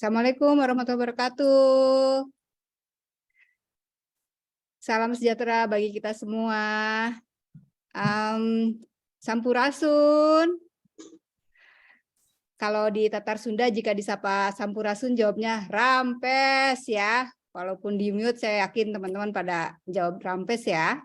Assalamualaikum warahmatullahi wabarakatuh. Salam sejahtera bagi kita semua. Sampurasun. Kalau di Tatar Sunda jika disapa Sampurasun jawabnya rampes ya. Walaupun di mute saya yakin teman-teman pada jawab rampes ya.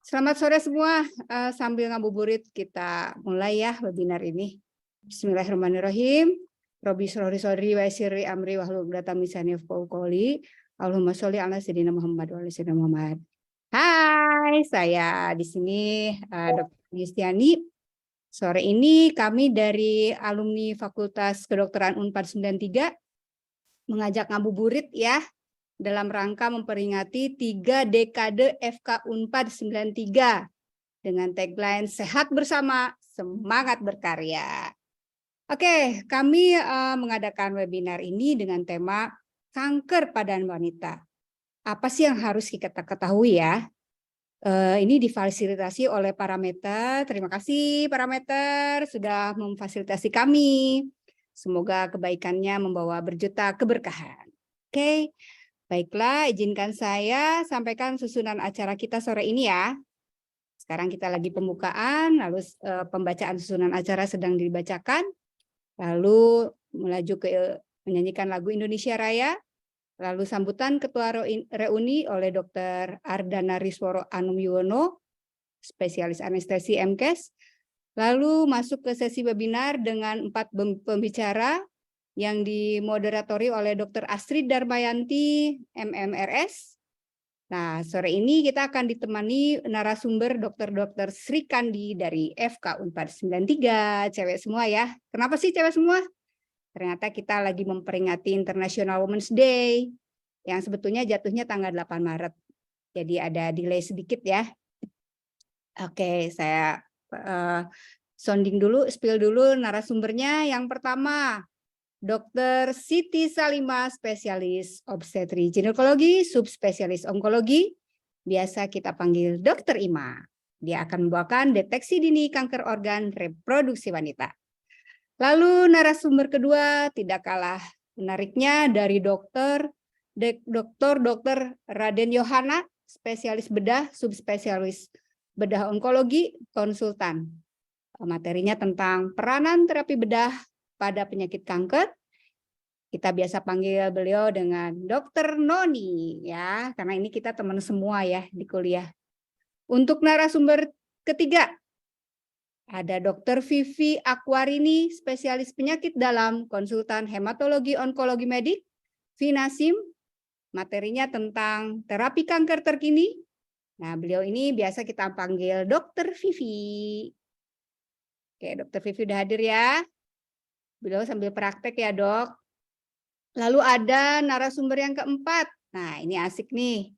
Selamat sore semua. Sambil ngabuburit kita mulai ya webinar ini. Bismillahirrahmanirrahim. Robi sholli wa yassirli amri wahlul 'uqdatam min lisani yafqahu qawli. Allahumma sholli ala sayyidina Muhammad wa ala sayyidina Muhammad. Hai, saya di sini Dr. Yustiani. Sore ini kami dari alumni Fakultas Kedokteran Unpad 93 mengajak ngabuburit ya dalam rangka memperingati 3 dekade FK Unpad 93 dengan tagline Sehat Bersama, Semangat Berkarya. Oke, kami mengadakan webinar ini dengan tema kanker pada wanita. Apa sih yang harus kita ketahui ya? Ini difasilitasi oleh Parameter. Terima kasih Parameter sudah memfasilitasi kami. Semoga kebaikannya membawa berjuta keberkahan. Oke, baiklah izinkan saya sampaikan susunan acara kita sore ini ya. Sekarang kita lagi pembukaan, lalu pembacaan susunan acara sedang dibacakan. Lalu melaju ke menyanyikan lagu Indonesia Raya, lalu sambutan ketua reuni oleh Dr. Ardana Risworo Anum Yuwono, spesialis anestesi MKes, lalu masuk ke sesi webinar dengan 4 pembicara yang dimoderatori oleh Dr. Astrid Darmayanti, MMRS. Nah, sore ini kita akan ditemani narasumber Dr. Sri Kandi dari FK Unpad 93, cewek semua ya. Kenapa sih cewek semua? Ternyata kita lagi memperingati International Women's Day, yang sebetulnya jatuhnya tanggal 8 Maret. Jadi ada delay sedikit ya. Oke, saya sounding dulu, spill dulu narasumbernya. Yang pertama, Dr. Siti Salimah, spesialis obstetri ginekologi, subspesialis onkologi. Biasa kita panggil Dr. Ima. Dia akan membawakan deteksi dini kanker organ reproduksi wanita. Lalu narasumber kedua tidak kalah menariknya dari Dr. Raden Yohana, spesialis bedah, subspesialis bedah onkologi, konsultan. Materinya tentang peranan terapi bedah pada penyakit kanker. Kita biasa panggil beliau dengan Dr. Noni ya, karena ini kita teman semua ya di kuliah. Untuk narasumber ketiga ada Dr. Vivi Akwarini, spesialis penyakit dalam, konsultan hematologi onkologi medik, Vinasim. Materinya tentang terapi kanker terkini. Nah, beliau ini biasa kita panggil Dr. Vivi. Oke, Dr. Vivi udah hadir ya. Beliau sambil praktek ya, Dok. Lalu ada narasumber yang keempat. Nah, ini asik nih.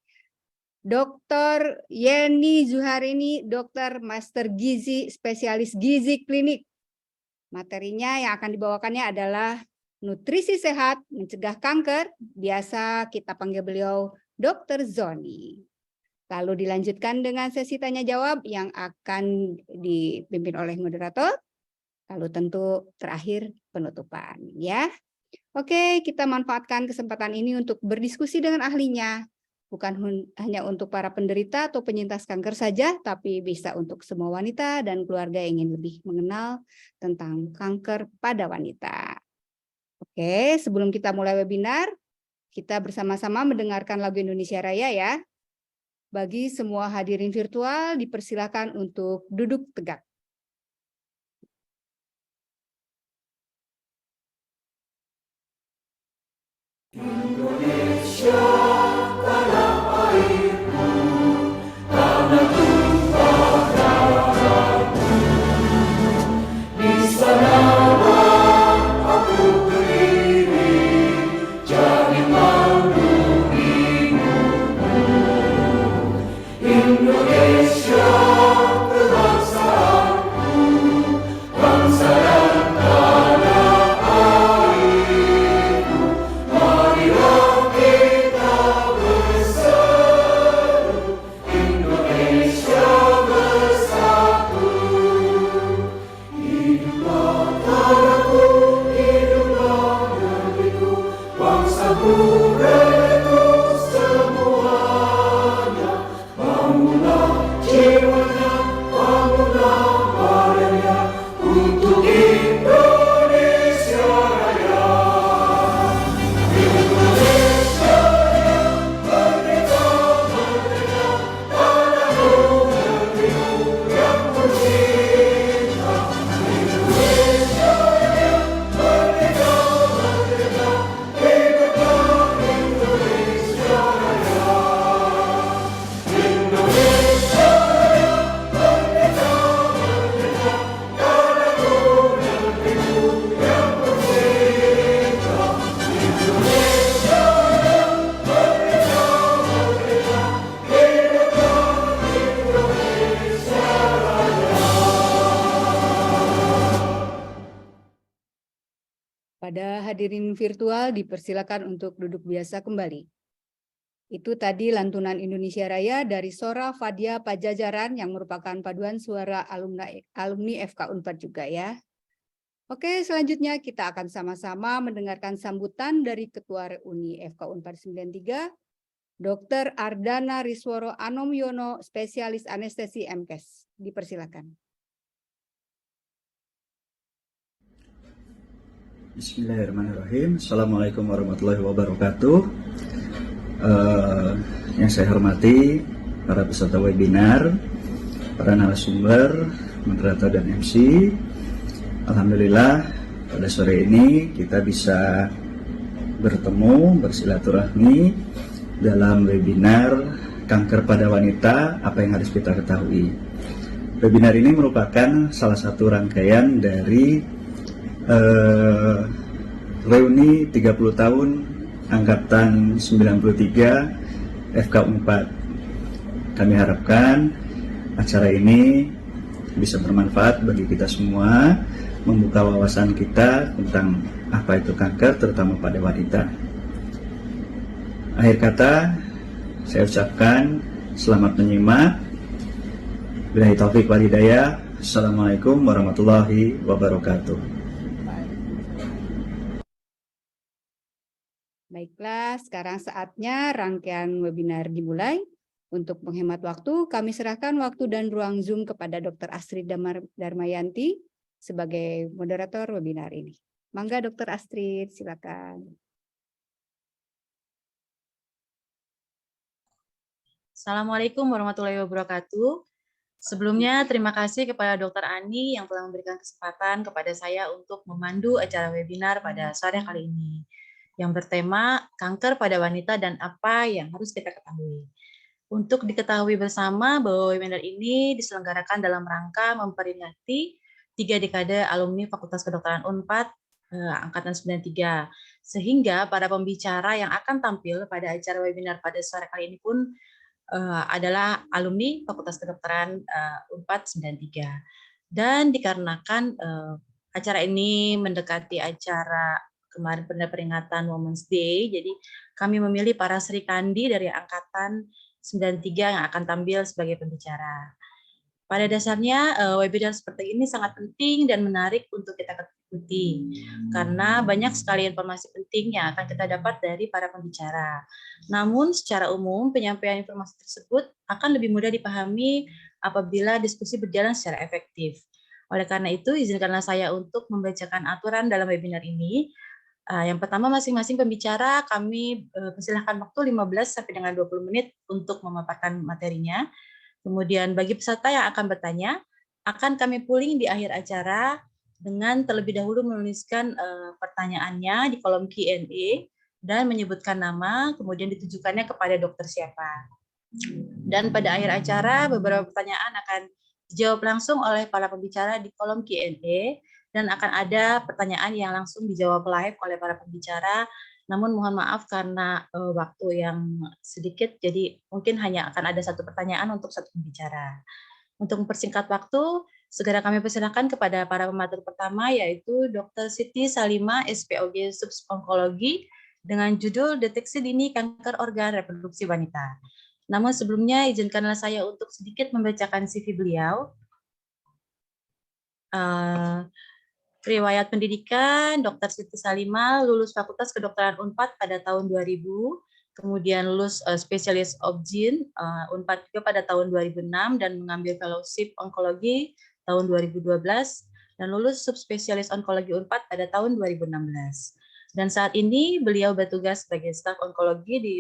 Dr. Yeni Zuharini, dokter master gizi, spesialis gizi klinik. Materinya yang akan dibawakannya adalah nutrisi sehat, mencegah kanker. Biasa kita panggil beliau Dr. Zoni. Lalu dilanjutkan dengan sesi tanya jawab yang akan dipimpin oleh moderator. Lalu tentu terakhir penutupan ya. Oke, kita manfaatkan kesempatan ini untuk berdiskusi dengan ahlinya. Bukan hanya untuk para penderita atau penyintas kanker saja, tapi bisa untuk semua wanita dan keluarga yang ingin lebih mengenal tentang kanker pada wanita. Oke, sebelum kita mulai webinar, kita bersama-sama mendengarkan lagu Indonesia Raya ya. Bagi semua hadirin virtual, dipersilakan untuk duduk tegak. Indonesia tanah airku, tanah tumpah darahku. Di sanalah aku berdiri, jadi mandu ibumu. Indonesia kebangsaanku, bangsa dan tanah airku. Marilah kita bersatu, Indonesia bersatu. Hiduplah tanahku, hiduplah negeriku. Kepada hadirin virtual dipersilakan untuk duduk biasa kembali. Itu tadi lantunan Indonesia Raya dari Sora Fadia Pajajaran yang merupakan paduan suara alumni FK Unpad juga ya. Oke, selanjutnya kita akan sama-sama mendengarkan sambutan dari Ketua Reuni FK Unpad 93, Dr. Ardana Risworo Anomyono, spesialis anestesi MKes. Dipersilakan. Bismillahirrahmanirrahim. Assalamualaikum warahmatullahi wabarakatuh. Yang saya hormati para peserta webinar, para narasumber, moderator dan MC. Alhamdulillah pada sore ini kita bisa bertemu, bersilaturahmi dalam webinar kanker pada wanita, apa yang harus kita ketahui. Webinar ini merupakan salah satu rangkaian dari reuni 30 tahun Angkatan 93 FK Unpad. Kami harapkan acara ini bisa bermanfaat bagi kita semua, membuka wawasan kita tentang apa itu kanker, terutama pada wanita. Akhir kata, saya ucapkan selamat menyimak. Billahi taufiq wal hidayah. Assalamualaikum warahmatullahi wabarakatuh. Baiklah, sekarang saatnya rangkaian webinar dimulai. Untuk menghemat waktu, kami serahkan waktu dan ruang Zoom kepada Dr. Astrid Darmayanti sebagai moderator webinar ini. Mangga Dr. Astrid, silakan. Assalamualaikum warahmatullahi wabarakatuh. Sebelumnya terima kasih kepada Dr. Ani yang telah memberikan kesempatan kepada saya untuk memandu acara webinar pada sore kali ini, yang bertema kanker pada wanita dan apa yang harus kita ketahui. Untuk diketahui bersama bahwa webinar ini diselenggarakan dalam rangka memperingati 3 dekade alumni Fakultas Kedokteran Unpad Angkatan 93. Sehingga para pembicara yang akan tampil pada acara webinar pada sore kali ini pun adalah alumni Fakultas Kedokteran Unpad 93. Dan dikarenakan acara ini mendekati acara kemarin pada peringatan Women's Day, jadi kami memilih para Sri Kandi dari Angkatan 93 yang akan tampil sebagai pembicara. Pada dasarnya webinar seperti ini sangat penting dan menarik untuk kita ikuti, karena banyak sekali informasi penting yang akan kita dapat dari para pembicara. Namun secara umum penyampaian informasi tersebut akan lebih mudah dipahami apabila diskusi berjalan secara efektif. Oleh karena itu, izinkanlah saya untuk membacakan aturan dalam webinar ini. Yang pertama, masing-masing pembicara kami persilahkan waktu 15 sampai dengan 20 menit untuk memaparkan materinya. Kemudian bagi peserta yang akan bertanya, akan kami pooling di akhir acara dengan terlebih dahulu menuliskan pertanyaannya di kolom Q&A dan menyebutkan nama, kemudian ditujukannya kepada dokter siapa. Dan pada akhir acara, beberapa pertanyaan akan dijawab langsung oleh para pembicara di kolom Q&A, dan akan ada pertanyaan yang langsung dijawab live oleh para pembicara. Namun mohon maaf karena waktu yang sedikit, jadi mungkin hanya akan ada satu pertanyaan untuk satu pembicara. Untuk mempersingkat waktu, segera kami persilakan kepada para pematur pertama, yaitu Dr. Siti Salimah, SPOG Subs-Onkologi, dengan judul Deteksi Dini Kanker Organ Reproduksi Wanita. Namun sebelumnya, izinkanlah saya untuk sedikit membacakan CV beliau. Riwayat pendidikan, Dr. Siti Salimah lulus Fakultas Kedokteran Unpad pada tahun 2000, kemudian lulus spesialis Obgyn Unpad juga pada tahun 2006 dan mengambil fellowship onkologi tahun 2012 dan lulus subspesialis onkologi Unpad pada tahun 2016. Dan saat ini beliau bertugas sebagai staf onkologi di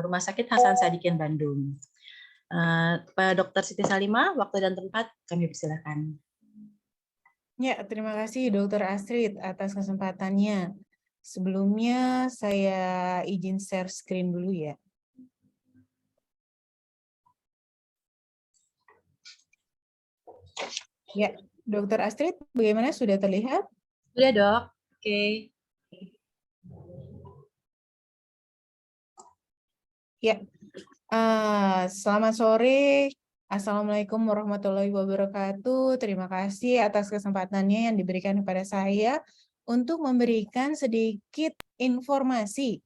Rumah Sakit Hasan Sadikin Bandung. Kepada Dr. Siti Salimah, waktu dan tempat kami persilakan. Ya, terima kasih Dr. Astrid atas kesempatannya. Sebelumnya saya izin share screen dulu ya. Ya, Dr. Astrid, bagaimana, sudah terlihat? Sudah, Dok. Oke. Ya, selamat sore. Assalamualaikum warahmatullahi wabarakatuh. Terima kasih atas kesempatannya yang diberikan kepada saya untuk memberikan sedikit informasi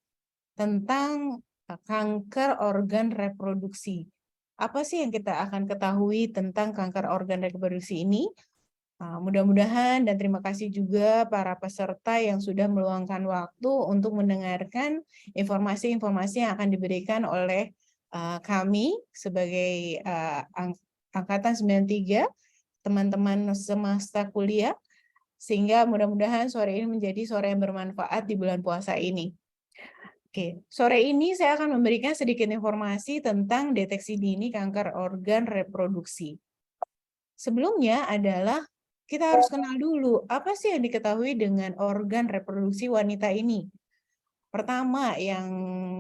tentang kanker organ reproduksi. Apa sih yang kita akan ketahui tentang kanker organ reproduksi ini? Mudah-mudahan dan terima kasih juga para peserta yang sudah meluangkan waktu untuk mendengarkan informasi-informasi yang akan diberikan oleh kami sebagai Angkatan 93, teman-teman semasa kuliah, sehingga mudah-mudahan sore ini menjadi sore yang bermanfaat di bulan puasa ini. Oke, sore ini saya akan memberikan sedikit informasi tentang deteksi dini kanker organ reproduksi. Sebelumnya adalah kita harus kenal dulu apa sih yang diketahui dengan organ reproduksi wanita ini. Pertama, yang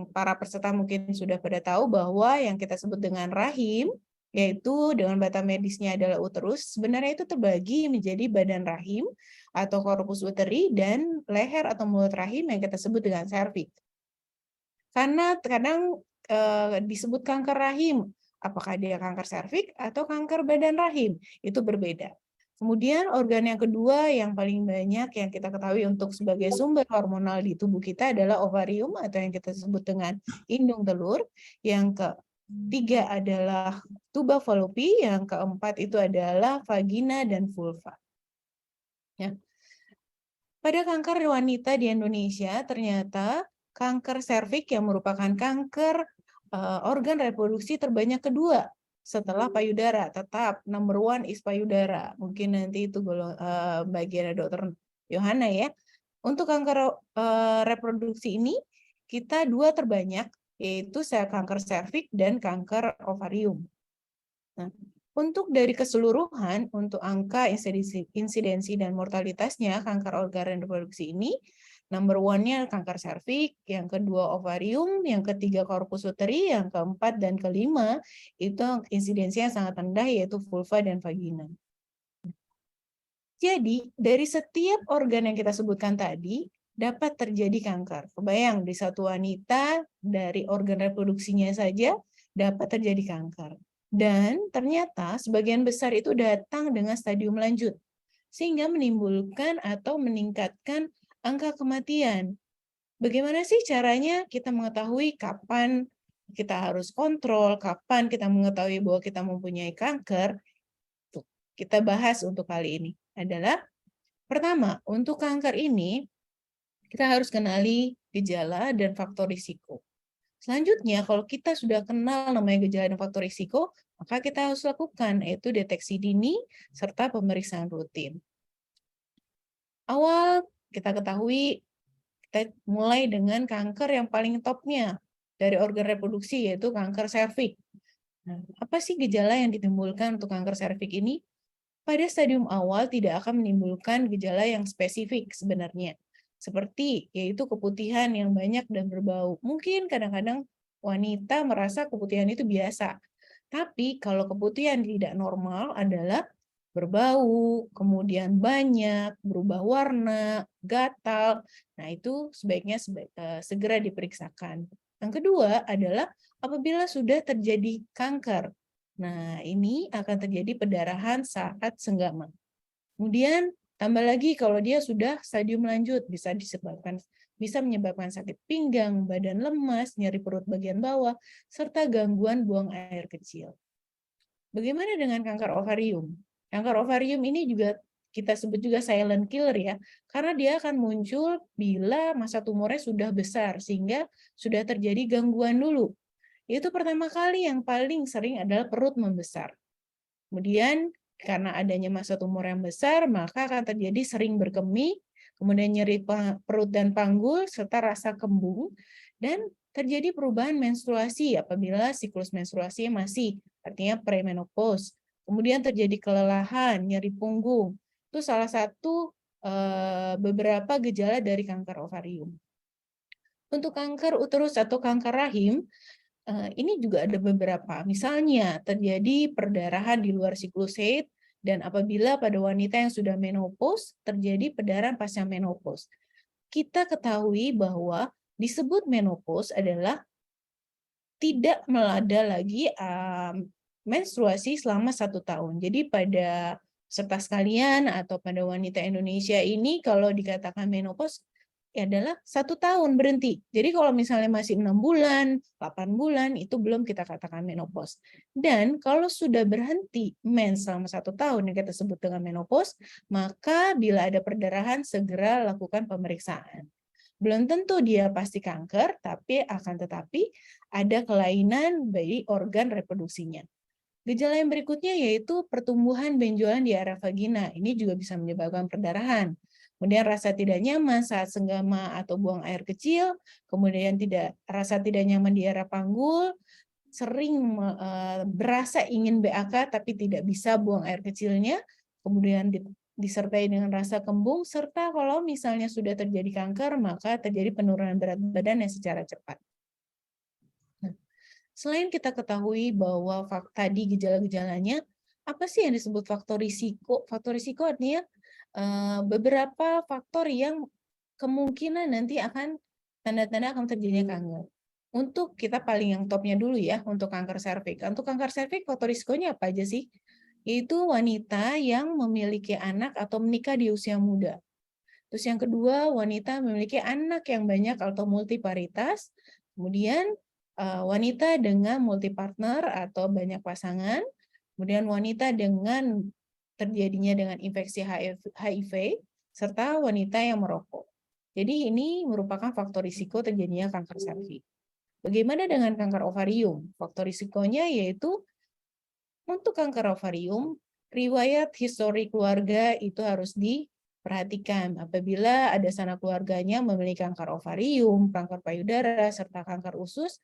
para peserta mungkin sudah pada tahu bahwa yang kita sebut dengan rahim, yaitu dengan bata medisnya adalah uterus, sebenarnya itu terbagi menjadi badan rahim atau corpus uteri dan leher atau mulut rahim yang kita sebut dengan serviks. Karena kadang disebut kanker rahim, apakah dia kanker serviks atau kanker badan rahim, itu berbeda. Kemudian organ yang kedua yang paling banyak yang kita ketahui untuk sebagai sumber hormonal di tubuh kita adalah ovarium atau yang kita sebut dengan indung telur. Yang ketiga adalah tuba fallopi, yang keempat itu adalah vagina dan vulva. Ya. Pada kanker wanita di Indonesia, ternyata kanker serviks yang merupakan kanker organ reproduksi terbanyak kedua setelah payudara. Tetap number one is payudara. Mungkin nanti itu bagian Dr. Yohana ya. Untuk kanker reproduksi ini kita dua terbanyak, yaitu kanker serviks dan kanker ovarium. Nah, untuk dari keseluruhan, untuk angka insidensi dan mortalitasnya kanker organ reproduksi ini, number one-nya kanker serviks, yang kedua ovarium, yang ketiga corpus uteri, yang keempat dan kelima itu insidensinya sangat rendah yaitu vulva dan vagina. Jadi dari setiap organ yang kita sebutkan tadi dapat terjadi kanker. Kebayang di satu wanita dari organ reproduksinya saja dapat terjadi kanker. Dan ternyata sebagian besar itu datang dengan stadium lanjut sehingga menimbulkan atau meningkatkan angka kematian. Bagaimana sih caranya kita mengetahui kapan kita harus kontrol, kapan kita mengetahui bahwa kita mempunyai kanker? Tuh, kita bahas untuk kali ini adalah pertama, untuk kanker ini kita harus kenali gejala dan faktor risiko. Selanjutnya, kalau kita sudah kenal namanya gejala dan faktor risiko, maka kita harus lakukan yaitu deteksi dini serta pemeriksaan rutin. Awal kita ketahui, kita mulai dengan kanker yang paling topnya dari organ reproduksi, yaitu kanker serviks. Nah, apa sih gejala yang ditimbulkan untuk kanker serviks ini? Pada stadium awal tidak akan menimbulkan gejala yang spesifik sebenarnya. Seperti yaitu keputihan yang banyak dan berbau. Mungkin kadang-kadang wanita merasa keputihan itu biasa. Tapi kalau keputihan tidak normal adalah berbau, kemudian banyak, berubah warna, gatal. Nah, itu sebaiknya segera diperiksakan. Yang kedua adalah apabila sudah terjadi kanker. Nah, ini akan terjadi pendarahan saat senggama. Kemudian tambah lagi kalau dia sudah stadium lanjut bisa menyebabkan sakit pinggang, badan lemas, nyeri perut bagian bawah, serta gangguan buang air kecil. Bagaimana dengan kanker ovarium? Kanker ovarium ini juga kita sebut juga silent killer ya, karena dia akan muncul bila masa tumornya sudah besar sehingga sudah terjadi gangguan dulu. Itu pertama kali yang paling sering adalah perut membesar. Kemudian karena adanya masa tumor yang besar, maka akan terjadi sering berkemih, kemudian nyeri perut dan panggul, serta rasa kembung, dan terjadi perubahan menstruasi apabila siklus menstruasinya masih, artinya premenopause. Kemudian terjadi kelelahan, nyeri punggung. Itu salah satu beberapa gejala dari kanker ovarium. Untuk kanker uterus atau kanker rahim, ini juga ada beberapa. Misalnya terjadi perdarahan di luar siklus haid, dan apabila pada wanita yang sudah menopause, terjadi perdarahan pasca menopause. Kita ketahui bahwa disebut menopause adalah tidak melada lagi menstruasi selama 1 tahun. Jadi pada peserta sekalian atau pada wanita Indonesia ini kalau dikatakan menopause ya adalah 1 tahun berhenti. Jadi kalau misalnya masih 6 bulan, 8 bulan, itu belum kita katakan menopause. Dan kalau sudah berhenti mens selama 1 tahun yang kita sebut dengan menopause, maka bila ada perdarahan segera lakukan pemeriksaan. Belum tentu dia pasti kanker, tapi akan tetapi ada kelainan dari organ reproduksinya. Gejala yang berikutnya yaitu pertumbuhan benjolan di area vagina. Ini juga bisa menyebabkan perdarahan. Kemudian rasa tidak nyaman saat senggama atau buang air kecil, kemudian rasa tidak nyaman di area panggul, sering berasa ingin BAK tapi tidak bisa buang air kecilnya, kemudian disertai dengan rasa kembung, serta kalau misalnya sudah terjadi kanker, maka terjadi penurunan berat badan yang secara cepat. Selain kita ketahui bahwa tadi gejala-gejalanya, apa sih yang disebut faktor risiko? Faktor risiko artinya beberapa faktor yang kemungkinan nanti akan tanda-tanda akan terjadinya kanker. Untuk kita paling yang topnya dulu ya, untuk kanker serviks. Untuk kanker serviks, faktor risikonya apa aja sih? Yaitu wanita yang memiliki anak atau menikah di usia muda. Terus yang kedua, wanita memiliki anak yang banyak atau multiparitas. Kemudian wanita dengan multipartner atau banyak pasangan. Kemudian wanita dengan terjadinya dengan infeksi HIV, serta wanita yang merokok. Jadi ini merupakan faktor risiko terjadinya kanker serviks. Bagaimana dengan kanker ovarium? Faktor risikonya yaitu untuk kanker ovarium, riwayat histori keluarga itu harus diperhatikan. Apabila ada sanak keluarganya memiliki kanker ovarium, kanker payudara, serta kanker usus,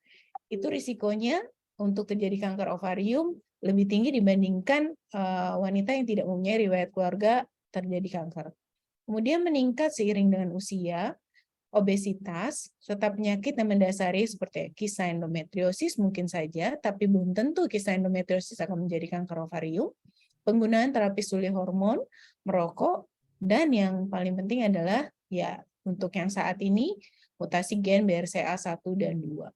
itu risikonya untuk terjadi kanker ovarium lebih tinggi dibandingkan wanita yang tidak mempunyai riwayat keluarga terjadi kanker. Kemudian meningkat seiring dengan usia, obesitas, serta penyakit yang mendasari seperti kisah endometriosis mungkin saja, tapi belum tentu kisah endometriosis akan menjadi kanker ovarium, penggunaan terapi sulih hormon, merokok, dan yang paling penting adalah ya untuk yang saat ini mutasi gen BRCA1 dan 2.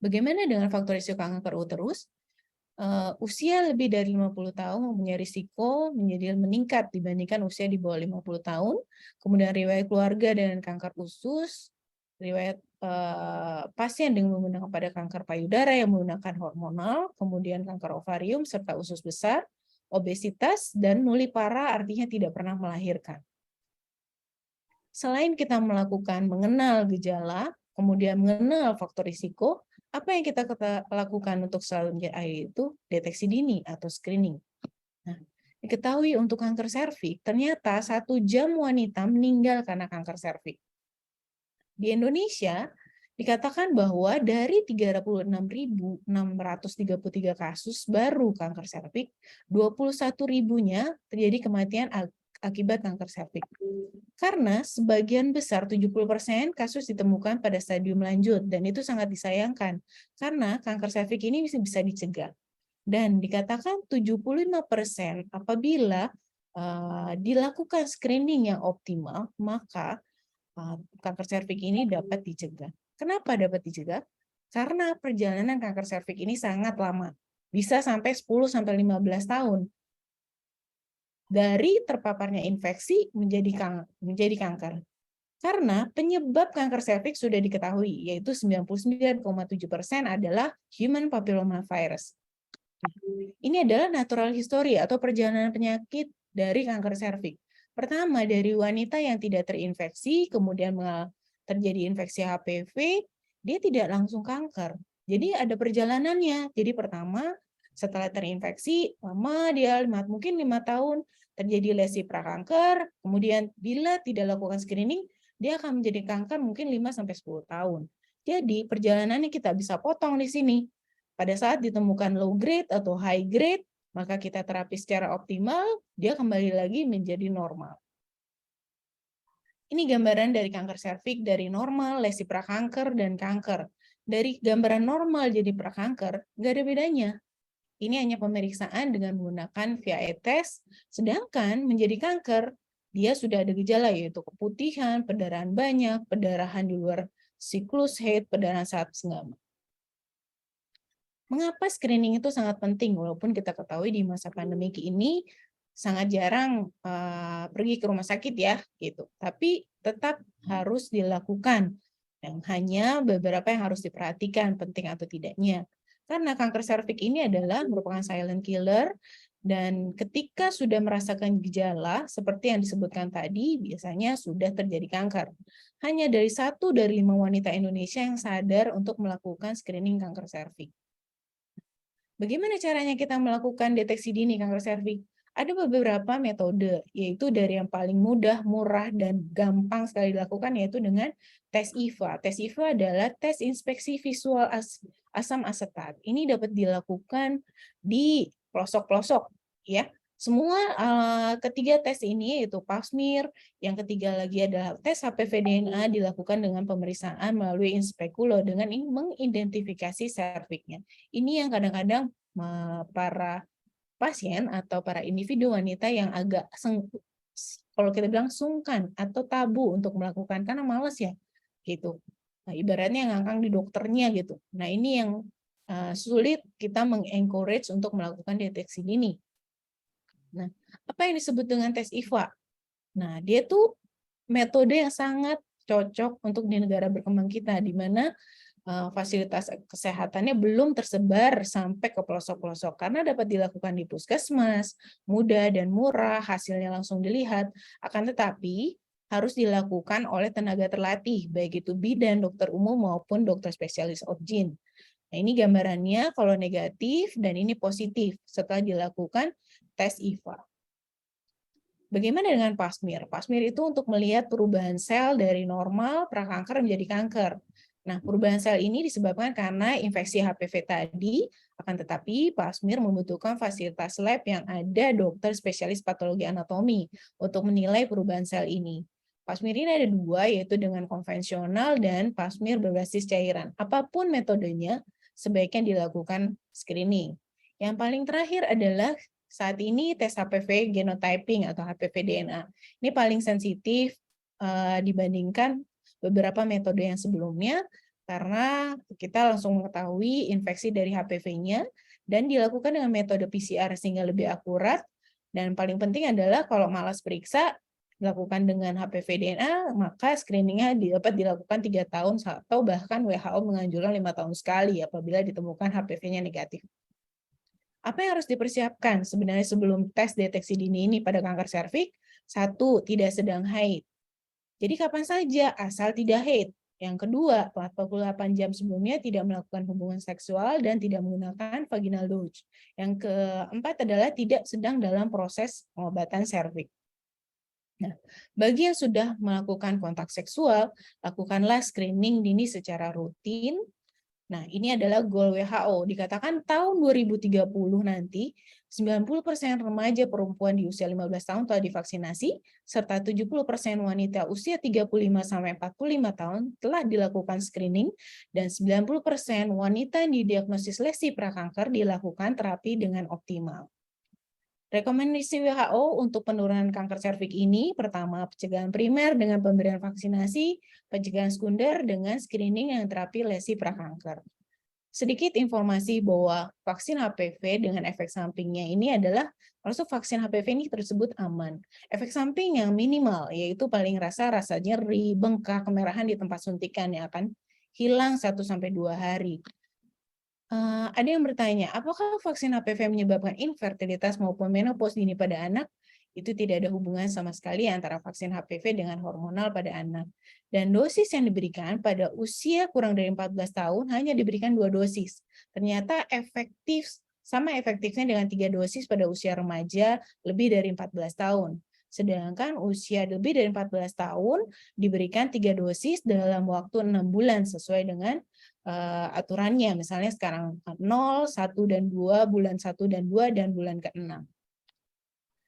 Bagaimana dengan faktor risiko kanker uterus? Usia lebih dari 50 tahun mempunyai risiko menjadi meningkat dibandingkan usia di bawah 50 tahun. Kemudian riwayat keluarga dengan kanker usus, riwayat pasien dengan menggunakan pada kanker payudara yang menggunakan hormonal, kemudian kanker ovarium serta usus besar, obesitas, dan nulipara artinya tidak pernah melahirkan. Selain kita mengenal gejala, kemudian mengenal faktor risiko, apa yang kita lakukan untuk selanjutnya yaitu deteksi dini atau screening. Nah, diketahui untuk kanker serviks, ternyata 1 jam wanita meninggal karena kanker serviks. Di Indonesia, dikatakan bahwa dari 36.633 kasus baru kanker serviks, 21.000-nya terjadi kematian akibat kanker serviks. Karena sebagian besar 70% kasus ditemukan pada stadium lanjut dan itu sangat disayangkan karena kanker serviks ini bisa dicegah. Dan dikatakan 75% apabila dilakukan screening yang optimal, maka kanker serviks ini dapat dicegah. Kenapa dapat dicegah? Karena perjalanan kanker serviks ini sangat lama. Bisa sampai 10-15 tahun. Dari terpaparnya infeksi menjadi kanker. Karena penyebab kanker serviks sudah diketahui, yaitu 99,7% adalah human papilloma virus. Ini adalah natural history atau perjalanan penyakit dari kanker serviks. Pertama, dari wanita yang tidak terinfeksi, kemudian terjadi infeksi HPV, dia tidak langsung kanker. Jadi ada perjalanannya. Jadi pertama, setelah terinfeksi, mungkin 5 tahun, terjadi lesi prakanker, kemudian bila tidak lakukan screening, dia akan menjadi kanker mungkin 5-10 tahun. Jadi perjalanannya kita bisa potong di sini. Pada saat ditemukan low grade atau high grade, maka kita terapi secara optimal, dia kembali lagi menjadi normal. Ini gambaran dari kanker serviks dari normal, lesi prakanker, dan kanker. Dari gambaran normal jadi prakanker, nggak ada bedanya. Ini hanya pemeriksaan dengan menggunakan VIA test, sedangkan menjadi kanker, dia sudah ada gejala yaitu keputihan, perdarahan banyak, perdarahan di luar siklus haid, perdarahan saat senggama. Mengapa screening itu sangat penting? Walaupun kita ketahui di masa pandemi ini, sangat jarang pergi ke rumah sakit ya, gitu. Tapi tetap harus dilakukan. Yang hanya beberapa yang harus diperhatikan penting atau tidaknya. Karena kanker serviks ini adalah merupakan silent killer, dan ketika sudah merasakan gejala seperti yang disebutkan tadi, biasanya sudah terjadi kanker. Hanya dari 1 dari 5 wanita Indonesia yang sadar untuk melakukan screening kanker serviks. Bagaimana caranya kita melakukan deteksi dini kanker serviks? Ada beberapa metode, yaitu dari yang paling mudah, murah, dan gampang sekali dilakukan, yaitu dengan tes IVA. Tes IVA adalah tes inspeksi visual asam asetat. Ini dapat dilakukan di pelosok-pelosok, ya. Semua ketiga tes ini, yaitu pap smear, yang ketiga lagi adalah tes HPV DNA dilakukan dengan pemeriksaan melalui inspekulo dengan mengidentifikasi serviksnya. Ini yang kadang-kadang para pasien atau para individu wanita yang agak kalau kita bilang sungkan atau tabu untuk melakukan karena malas ya gitu. Nah, ibaratnya ngangkang di dokternya gitu. Nah, ini yang sulit kita mengencourage untuk melakukan deteksi dini. Nah, apa yang disebut dengan tes IVA? Nah, dia tuh metode yang sangat cocok untuk di negara berkembang kita, di mana fasilitas kesehatannya belum tersebar sampai ke pelosok-pelosok karena dapat dilakukan di puskesmas, mudah dan murah, hasilnya langsung dilihat. Akan tetapi harus dilakukan oleh tenaga terlatih, baik itu bidan, dokter umum maupun dokter spesialis obgyn. Nah, ini gambarannya kalau negatif dan ini positif setelah dilakukan tes IVA. Bagaimana dengan pap smear? Pap smear itu untuk melihat perubahan sel dari normal prakanker menjadi kanker. Nah, perubahan sel ini disebabkan karena infeksi HPV tadi, akan tetapi pap smear membutuhkan fasilitas lab yang ada dokter spesialis patologi anatomi untuk menilai perubahan sel ini. Pap smear ini ada 2, yaitu dengan konvensional dan pap smear berbasis cairan. Apapun metodenya, sebaiknya dilakukan screening. Yang paling terakhir adalah saat ini tes HPV genotyping atau HPV DNA. Ini paling sensitif dibandingkan beberapa metode yang sebelumnya karena kita langsung mengetahui infeksi dari HPV-nya dan dilakukan dengan metode PCR sehingga lebih akurat, dan paling penting adalah kalau malas periksa dilakukan dengan HPV DNA, maka screeningnya dapat dilakukan 3 tahun atau bahkan WHO menganjurkan 5 tahun sekali apabila ditemukan HPV-nya negatif. Apa yang harus dipersiapkan sebenarnya sebelum tes deteksi dini ini pada kanker serviks? 1, tidak sedang haid. Jadi kapan saja asal tidak haid. Yang kedua, 48 jam sebelumnya tidak melakukan hubungan seksual dan tidak menggunakan vaginal douche. Yang keempat adalah tidak sedang dalam proses pengobatan serviks. Nah, bagi yang sudah melakukan kontak seksual, lakukanlah screening dini secara rutin. Nah, ini adalah goal WHO. Dikatakan tahun 2030 nanti, 90% remaja perempuan di usia 15 tahun telah divaksinasi, serta 70% wanita usia 35-45 tahun telah dilakukan screening, dan 90% wanita yang didiagnosis lesi prakanker dilakukan terapi dengan optimal. Rekomendasi WHO untuk penurunan kanker serviks ini, pertama, pencegahan primer dengan pemberian vaksinasi, pencegahan sekunder dengan screening yang terapi lesi prakanker. Sedikit informasi bahwa vaksin HPV dengan efek sampingnya ini adalah, masuk vaksin HPV ini tersebut aman. Efek samping yang minimal, yaitu paling rasa nyeri, bengkak, kemerahan di tempat suntikan yang akan hilang 1-2 hari. Ada yang bertanya, apakah vaksin HPV menyebabkan infertilitas maupun menopause dini pada anak? Itu tidak ada hubungan sama sekali antara vaksin HPV dengan hormonal pada anak. Dan dosis yang diberikan pada usia kurang dari 14 tahun hanya diberikan 2 dosis. Ternyata sama efektifnya dengan 3 dosis pada usia remaja lebih dari 14 tahun. Sedangkan usia lebih dari 14 tahun diberikan 3 dosis dalam waktu 6 bulan sesuai dengan aturannya, misalnya sekarang 0, 1, dan 2, bulan 1 dan 2, dan bulan ke-6.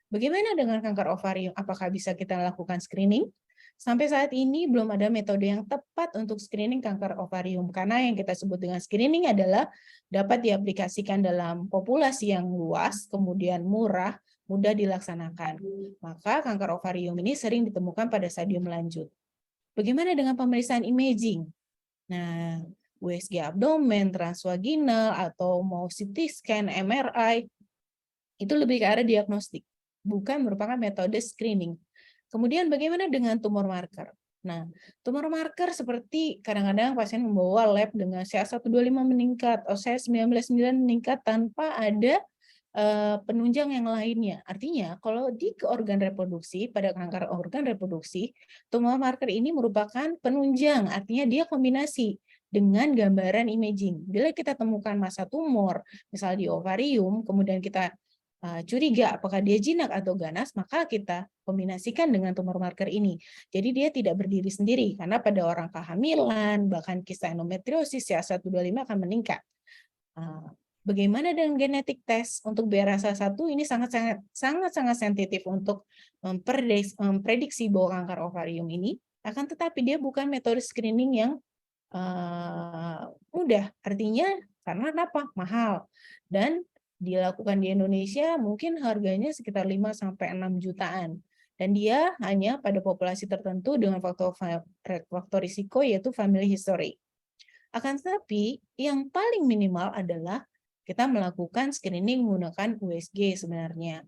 Bagaimana dengan kanker ovarium? Apakah bisa kita lakukan screening? Sampai saat ini belum ada metode yang tepat untuk screening kanker ovarium, karena yang kita sebut dengan screening adalah dapat diaplikasikan dalam populasi yang luas, kemudian murah, mudah dilaksanakan. Maka kanker ovarium ini sering ditemukan pada stadium lanjut. Bagaimana dengan pemeriksaan imaging? Nah, USG abdomen, transvaginal, atau mau CT scan, MRI, itu lebih ke arah diagnostik. bukan merupakan metode screening. Kemudian bagaimana dengan tumor marker? Nah, tumor marker seperti kadang-kadang pasien membawa lab dengan CA125 meningkat, OCS19 meningkat tanpa ada penunjang yang lainnya. Artinya, kalau di organ reproduksi, pada kanker organ reproduksi, tumor marker ini merupakan penunjang, artinya dia kombinasi dengan gambaran imaging. Bila kita temukan massa tumor, misal di ovarium, kemudian kita curiga apakah dia jinak atau ganas, maka kita kombinasikan dengan tumor marker ini. Jadi dia tidak berdiri sendiri, karena pada orang kehamilan, bahkan kisah endometriosis, CA125 akan meningkat. Bagaimana dengan genetik tes untuk BRCA1 ini sangat sensitif untuk memprediksi bahwa kanker ovarium ini, akan tetapi dia bukan metode screening yang mudah. Artinya karena kenapa? Mahal. Dan dilakukan di Indonesia mungkin harganya sekitar 5 sampai 6 jutaan. Dan dia hanya pada populasi tertentu dengan faktor risiko yaitu family history. Akan tetapi yang paling minimal adalah kita melakukan screening menggunakan USG sebenarnya.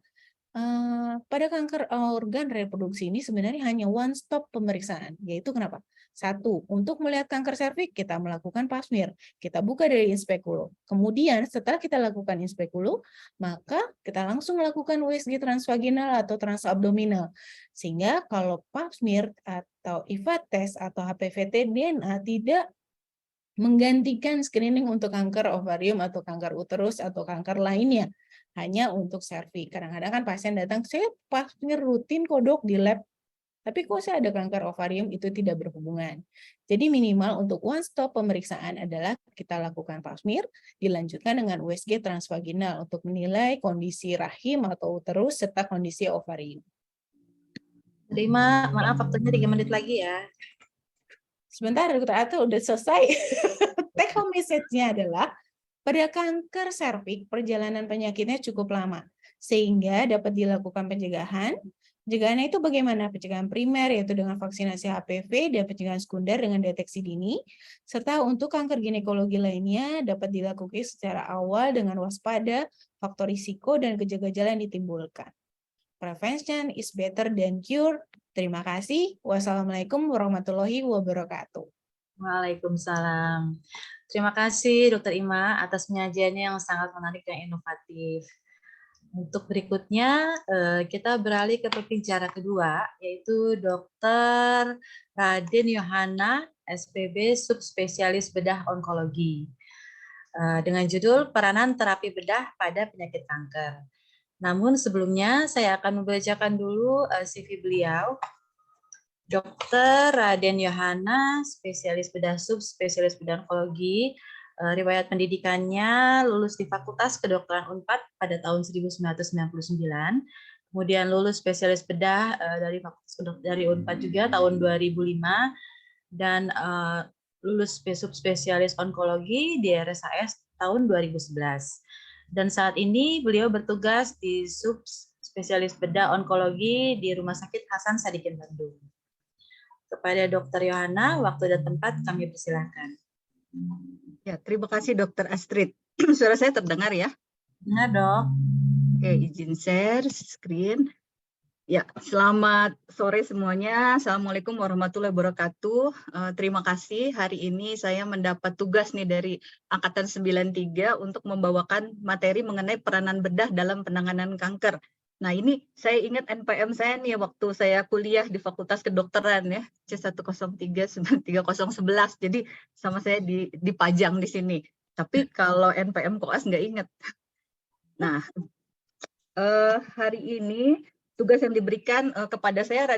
Pada kanker organ reproduksi ini sebenarnya hanya one stop pemeriksaan, yaitu kenapa? Satu, untuk melihat kanker serviks kita melakukan pap smear, kita buka dari inspekulo. Kemudian setelah kita lakukan inspekulo, maka kita langsung melakukan USG transvaginal atau transabdominal. Sehingga kalau pap smear atau IVA test atau HPV DNA tidak menggantikan screening untuk kanker ovarium atau kanker uterus atau kanker lainnya, hanya untuk serviks. Kadang-kadang kan pasien datang, saya pap smear rutin kok dok di lab, tapi kok saya ada kanker ovarium, itu tidak berhubungan. Jadi minimal untuk one stop pemeriksaan adalah kita lakukan pap smear, dilanjutkan dengan USG transvaginal untuk menilai kondisi rahim atau uterus serta kondisi ovarium. Terima, maaf waktunya 3 menit lagi ya. Sebentar, Dr. Atul udah selesai. Take home message-nya adalah pada kanker serviks perjalanan penyakitnya cukup lama sehingga dapat dilakukan pencegahan. Pencegahannya itu bagaimana? Pencegahan primer yaitu dengan vaksinasi HPV dan pencegahan sekunder dengan deteksi dini. Serta untuk kanker ginekologi lainnya dapat dilakukan secara awal dengan waspada, faktor risiko dan gejala-gejala yang ditimbulkan. Prevention is better than cure. Terima kasih. Wassalamualaikum warahmatullahi wabarakatuh. Waalaikumsalam. Terima kasih Dr. Ima atas penyajiannya yang sangat menarik dan inovatif. Untuk berikutnya kita beralih ke pembicara kedua, yaitu Dr. Raden Yohana, SPB Subspesialis Bedah Onkologi, dengan judul Peranan Terapi Bedah pada Penyakit Kanker. Namun sebelumnya saya akan membacakan dulu CV beliau. Dr. Raden Yohana, spesialis bedah subspesialis bedah onkologi, riwayat pendidikannya lulus di Fakultas Kedokteran Unpad pada tahun 1999, kemudian lulus spesialis bedah dari Unpad juga tahun 2005, dan lulus subspesialis onkologi di RSAS tahun 2011. Dan saat ini beliau bertugas di subspesialis bedah onkologi di Rumah Sakit Hasan Sadikin Bandung. Kepada Dr. Yohana, waktu dan tempat kami persilakan. Ya, terima kasih Dr. Astrid. Suara saya terdengar ya? Benar, Dok. Oke, izin share screen. Ya, selamat sore semuanya. Assalamualaikum warahmatullahi wabarakatuh. Terima kasih. Hari ini saya mendapat tugas nih dari Angkatan 93 untuk membawakan materi mengenai peranan bedah dalam penanganan kanker. Nah, ini saya ingat NPM saya nih waktu saya kuliah di Fakultas Kedokteran ya, C103-93011. Jadi sama saya dipajang di sini. Tapi kalau NPM koas nggak ingat. Nah, hari ini tugas yang diberikan kepada saya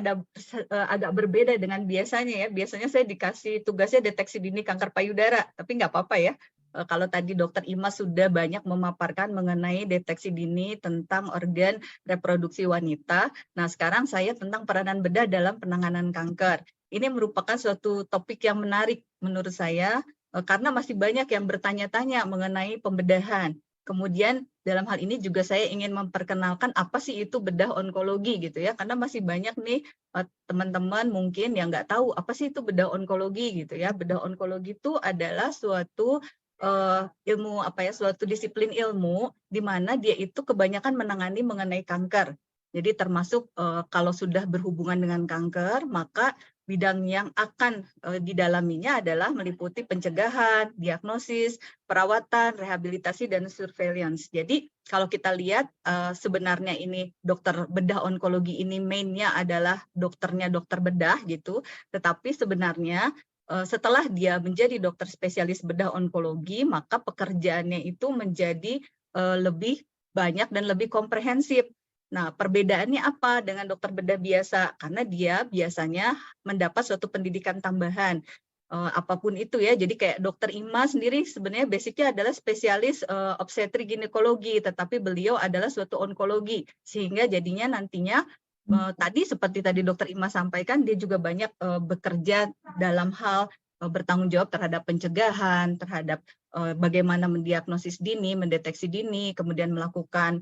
agak berbeda dengan biasanya ya. Biasanya saya dikasih tugasnya deteksi dini kanker payudara, tapi nggak apa-apa ya. Kalau tadi Dr. Ima sudah banyak memaparkan mengenai deteksi dini tentang organ reproduksi wanita. Nah, sekarang saya tentang peranan bedah dalam penanganan kanker. Ini merupakan suatu topik yang menarik menurut saya, karena masih banyak yang bertanya-tanya mengenai pembedahan. Kemudian dalam hal ini juga saya ingin memperkenalkan apa sih itu bedah onkologi gitu ya, karena masih banyak nih teman-teman mungkin yang nggak tahu apa sih itu bedah onkologi gitu ya. Bedah onkologi itu adalah suatu suatu disiplin ilmu di mana dia itu kebanyakan menangani mengenai kanker. Jadi termasuk kalau sudah berhubungan dengan kanker, maka bidang yang akan didalaminya adalah meliputi pencegahan, diagnosis, perawatan, rehabilitasi, dan surveillance. Jadi kalau kita lihat sebenarnya ini dokter bedah onkologi ini mainnya adalah dokternya dokter bedah gitu, tetapi sebenarnya setelah dia menjadi dokter spesialis bedah onkologi, maka pekerjaannya itu menjadi lebih banyak dan lebih komprehensif. Nah, perbedaannya apa dengan dokter bedah biasa? Karena dia biasanya mendapat suatu pendidikan tambahan, apapun itu ya. Jadi kayak dokter Ima sendiri sebenarnya basicnya adalah spesialis obstetrik ginekologi, tetapi beliau adalah suatu onkologi, sehingga jadinya nantinya tadi seperti tadi dokter Ima sampaikan, dia juga banyak bekerja dalam hal bertanggung jawab terhadap pencegahan, terhadap bagaimana mendiagnosis dini, mendeteksi dini, kemudian melakukan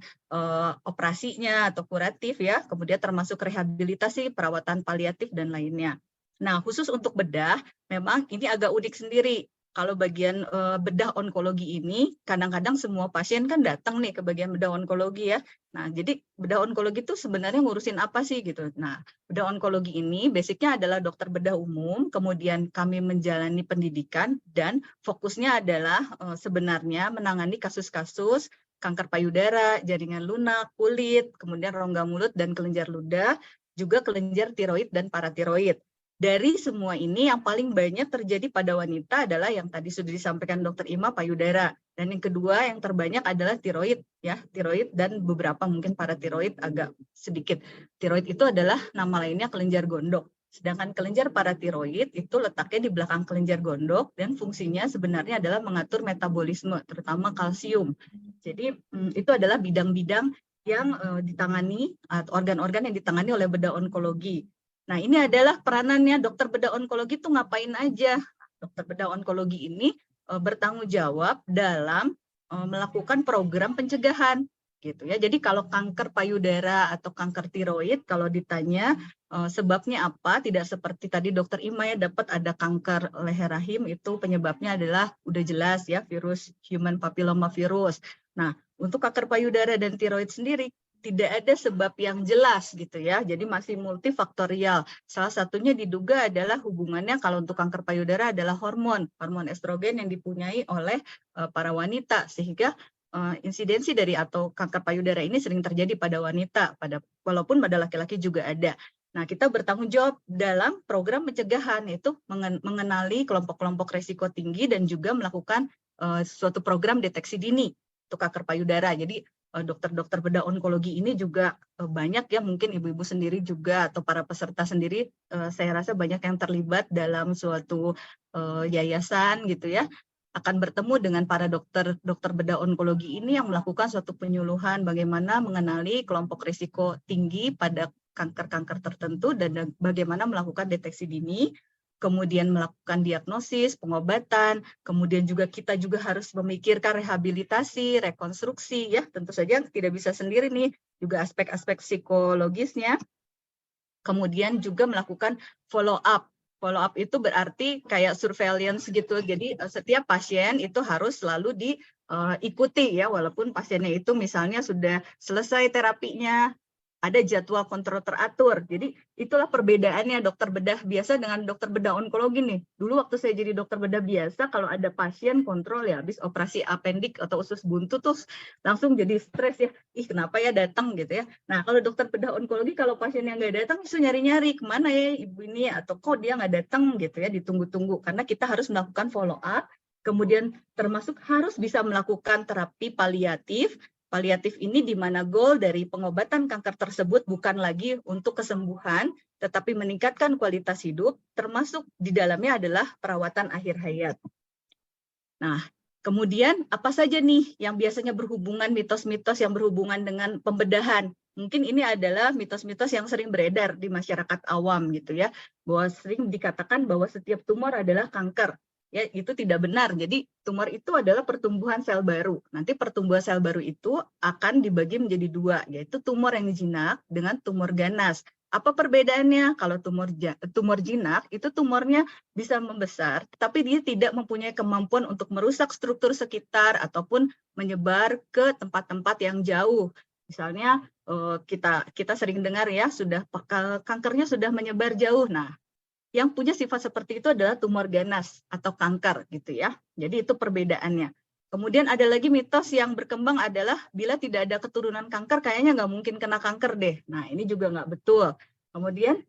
operasinya atau kuratif ya, kemudian termasuk rehabilitasi, perawatan paliatif dan lainnya. Nah, khusus untuk bedah, memang ini agak unik sendiri. Kalau bagian bedah onkologi ini, kadang-kadang semua pasien kan datang nih ke bagian bedah onkologi ya. Nah, jadi bedah onkologi itu sebenarnya ngurusin apa sih gitu. Nah, bedah onkologi ini basicnya adalah dokter bedah umum, kemudian kami menjalani pendidikan dan fokusnya adalah sebenarnya menangani kasus-kasus kanker payudara, jaringan lunak, kulit, kemudian rongga mulut dan kelenjar ludah, juga kelenjar tiroid dan paratiroid. Dari semua ini yang paling banyak terjadi pada wanita adalah yang tadi sudah disampaikan Dr. Ima, payudara. Dan yang kedua yang terbanyak adalah tiroid ya, tiroid dan beberapa mungkin paratiroid agak sedikit. Tiroid itu adalah nama lainnya kelenjar gondok. Sedangkan kelenjar paratiroid itu letaknya di belakang kelenjar gondok dan fungsinya sebenarnya adalah mengatur metabolisme, terutama kalsium. Jadi itu adalah bidang-bidang yang ditangani atau organ-organ yang ditangani oleh bedah onkologi. Nah, ini adalah peranannya dokter bedah onkologi itu ngapain aja. Dokter bedah onkologi ini bertanggung jawab dalam melakukan program pencegahan gitu ya. Jadi kalau kanker payudara atau kanker tiroid kalau ditanya sebabnya apa, tidak seperti tadi dokter Ima ya, dapat ada kanker leher rahim, itu penyebabnya adalah udah jelas ya, virus human papilloma virus. Nah, untuk kanker payudara dan tiroid sendiri tidak ada sebab yang jelas gitu ya, jadi masih multifaktorial. Salah satunya diduga adalah hubungannya kalau untuk kanker payudara adalah hormon estrogen yang dipunyai oleh para wanita, sehingga insidensi dari atau kanker payudara ini sering terjadi pada wanita, walaupun pada laki-laki juga ada. Nah, kita bertanggung jawab dalam program pencegahan, yaitu mengenali kelompok-kelompok risiko tinggi dan juga melakukan suatu program deteksi dini untuk kanker payudara. Jadi dokter-dokter bedah onkologi ini juga banyak ya, mungkin ibu-ibu sendiri juga atau para peserta sendiri saya rasa banyak yang terlibat dalam suatu yayasan gitu ya, akan bertemu dengan para dokter bedah onkologi ini yang melakukan suatu penyuluhan bagaimana mengenali kelompok risiko tinggi pada kanker-kanker tertentu dan bagaimana melakukan deteksi dini, kemudian melakukan diagnosis, pengobatan, kemudian juga kita juga harus memikirkan rehabilitasi, rekonstruksi ya, tentu saja tidak bisa sendiri nih, juga aspek-aspek psikologisnya. Kemudian juga melakukan follow up. Follow up itu berarti kayak surveillance gitu. Jadi setiap pasien itu harus selalu diikuti ya, walaupun pasiennya itu misalnya sudah selesai terapinya, ada jadwal kontrol teratur. Jadi itulah perbedaannya dokter bedah biasa dengan dokter bedah onkologi nih. Dulu waktu saya jadi dokter bedah biasa, kalau ada pasien kontrol ya, habis operasi apendik atau usus buntu tuh langsung jadi stres ya. Ih, kenapa ya datang gitu ya. Nah, kalau dokter bedah onkologi, kalau pasien yang nggak datang, justru nyari-nyari kemana ya ibu ini, atau kok dia nggak datang gitu ya, ditunggu-tunggu. Karena kita harus melakukan follow up, kemudian termasuk harus bisa melakukan terapi paliatif. Paliatif ini di mana goal dari pengobatan kanker tersebut bukan lagi untuk kesembuhan, tetapi meningkatkan kualitas hidup, termasuk di dalamnya adalah perawatan akhir hayat. Nah, kemudian apa saja nih yang biasanya berhubungan, mitos-mitos yang berhubungan dengan pembedahan? Mungkin ini adalah mitos-mitos yang sering beredar di masyarakat awam gitu ya, bahwa sering dikatakan bahwa setiap tumor adalah kanker. Ya, itu tidak benar. Jadi tumor itu adalah pertumbuhan sel baru. Nanti pertumbuhan sel baru itu akan dibagi menjadi dua, yaitu tumor yang jinak dengan tumor ganas. Apa perbedaannya? Kalau tumor jinak itu tumornya bisa membesar, tapi dia tidak mempunyai kemampuan untuk merusak struktur sekitar ataupun menyebar ke tempat-tempat yang jauh. Misalnya kita sering dengar ya, sudah kankernya sudah menyebar jauh. Nah, yang punya sifat seperti itu adalah tumor ganas atau kanker gitu ya. Jadi itu perbedaannya. Kemudian ada lagi mitos yang berkembang adalah bila tidak ada keturunan kanker kayaknya nggak mungkin kena kanker deh. Nah, ini juga nggak betul. Kemudian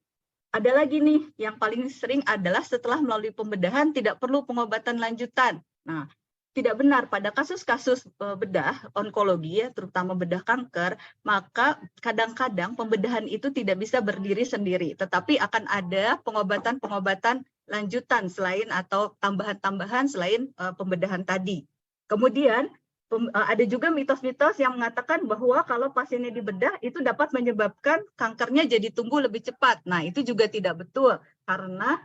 ada lagi nih yang paling sering adalah setelah melalui pembedahan tidak perlu pengobatan lanjutan. Nah, tidak benar pada kasus-kasus bedah onkologi ya, terutama bedah kanker, maka kadang-kadang pembedahan itu tidak bisa berdiri sendiri, tetapi akan ada pengobatan-pengobatan lanjutan selain atau tambahan-tambahan selain pembedahan tadi. Kemudian ada juga mitos-mitos yang mengatakan bahwa kalau pasiennya dibedah itu dapat menyebabkan kankernya jadi tumbuh lebih cepat. Nah, itu juga tidak betul karena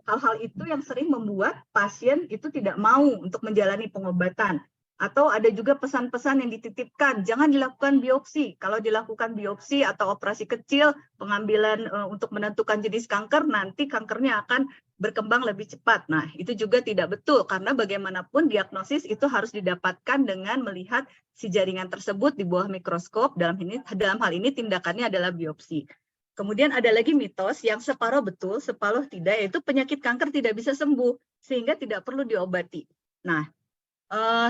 hal-hal itu yang sering membuat pasien itu tidak mau untuk menjalani pengobatan. Atau ada juga pesan-pesan yang dititipkan, jangan dilakukan biopsi. Kalau dilakukan biopsi atau operasi kecil, pengambilan untuk menentukan jenis kanker, nanti kankernya akan berkembang lebih cepat. Nah, itu juga tidak betul karena bagaimanapun diagnosis itu harus didapatkan dengan melihat si jaringan tersebut di bawah mikroskop. Dalam hal ini tindakannya adalah biopsi. Kemudian ada lagi mitos yang separuh betul, separuh tidak, yaitu penyakit kanker tidak bisa sembuh sehingga tidak perlu diobati. Nah,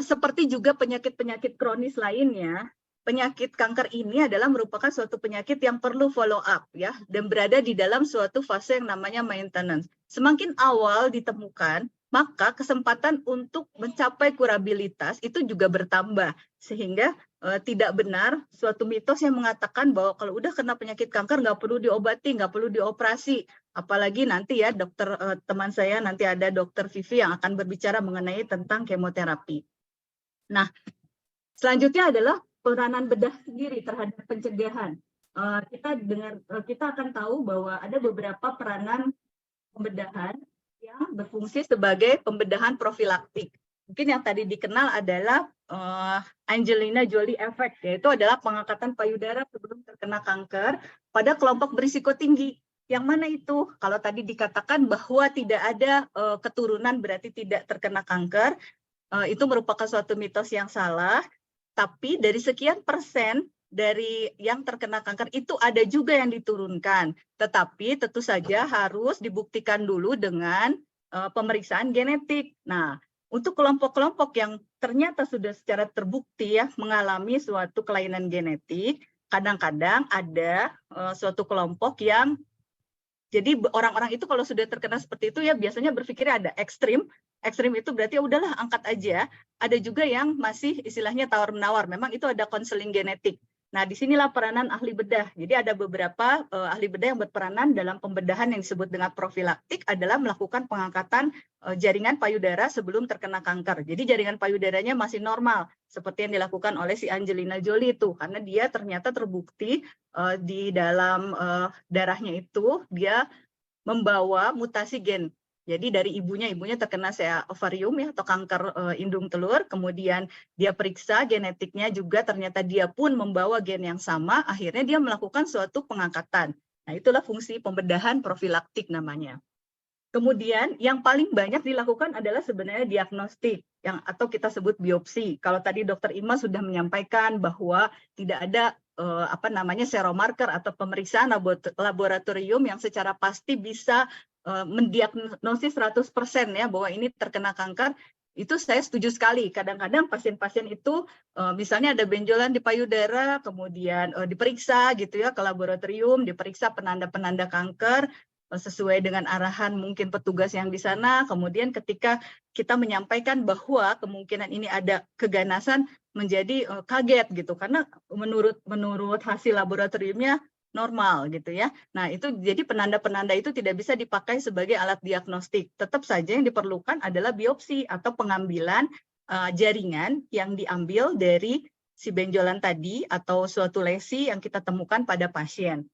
seperti juga penyakit-penyakit kronis lainnya, penyakit kanker ini adalah merupakan suatu penyakit yang perlu follow up ya dan berada di dalam suatu fase yang namanya maintenance. Semakin awal ditemukan, maka kesempatan untuk mencapai kurabilitas itu juga bertambah sehingga tidak benar suatu mitos yang mengatakan bahwa kalau udah kena penyakit kanker nggak perlu diobati, nggak perlu dioperasi. Apalagi nanti ya dokter teman saya nanti ada dokter Vivi yang akan berbicara mengenai tentang kemoterapi. Nah, selanjutnya adalah peranan bedah sendiri terhadap pencegahan. Kita akan tahu bahwa ada beberapa peranan pembedahan yang berfungsi sebagai pembedahan profilaktik. Mungkin yang tadi dikenal adalah Angelina Jolie effect, yaitu adalah pengangkatan payudara sebelum terkena kanker pada kelompok berisiko tinggi. Yang mana itu? Kalau tadi dikatakan bahwa tidak ada keturunan berarti tidak terkena kanker, itu merupakan suatu mitos yang salah. Tapi dari sekian persen dari yang terkena kanker itu ada juga yang diturunkan. Tetapi tentu saja harus dibuktikan dulu dengan pemeriksaan genetik. Nah, untuk kelompok-kelompok yang ternyata sudah secara terbukti ya mengalami suatu kelainan genetik, kadang-kadang ada suatu kelompok yang jadi orang-orang itu kalau sudah terkena seperti itu ya biasanya berpikirnya ada ekstrim. Ekstrim itu berarti ya udahlah angkat aja. Ada juga yang masih istilahnya tawar-menawar. Memang itu ada konseling genetik. Nah, disinilah peranan ahli bedah. Jadi ada beberapa ahli bedah yang berperanan dalam pembedahan yang disebut dengan profilaktik adalah melakukan pengangkatan jaringan payudara sebelum terkena kanker. Jadi jaringan payudaranya masih normal seperti yang dilakukan oleh si Angelina Jolie itu karena dia ternyata terbukti di dalam darahnya itu dia membawa mutasi gen. Jadi dari ibunya terkena ovarium ya atau kanker indung telur, kemudian dia periksa genetiknya juga ternyata dia pun membawa gen yang sama, akhirnya dia melakukan suatu pengangkatan. Nah, itulah fungsi pembedahan profilaktik namanya. Kemudian yang paling banyak dilakukan adalah sebenarnya diagnostik atau kita sebut biopsi. Kalau tadi Dr. Ima sudah menyampaikan bahwa tidak ada seromarker atau pemeriksaan laboratorium yang secara pasti bisa mendiagnosis 100% ya bahwa ini terkena kanker, itu saya setuju sekali. Kadang-kadang pasien-pasien itu misalnya ada benjolan di payudara, kemudian diperiksa gitu ya ke laboratorium, diperiksa penanda-penanda kanker sesuai dengan arahan mungkin petugas yang di sana. Kemudian ketika kita menyampaikan bahwa kemungkinan ini ada keganasan menjadi kaget gitu karena menurut hasil laboratoriumnya normal gitu ya. Nah, itu jadi penanda-penanda itu tidak bisa dipakai sebagai alat diagnostik. Tetap saja yang diperlukan adalah biopsi atau pengambilan jaringan yang diambil dari si benjolan tadi atau suatu lesi yang kita temukan pada pasien.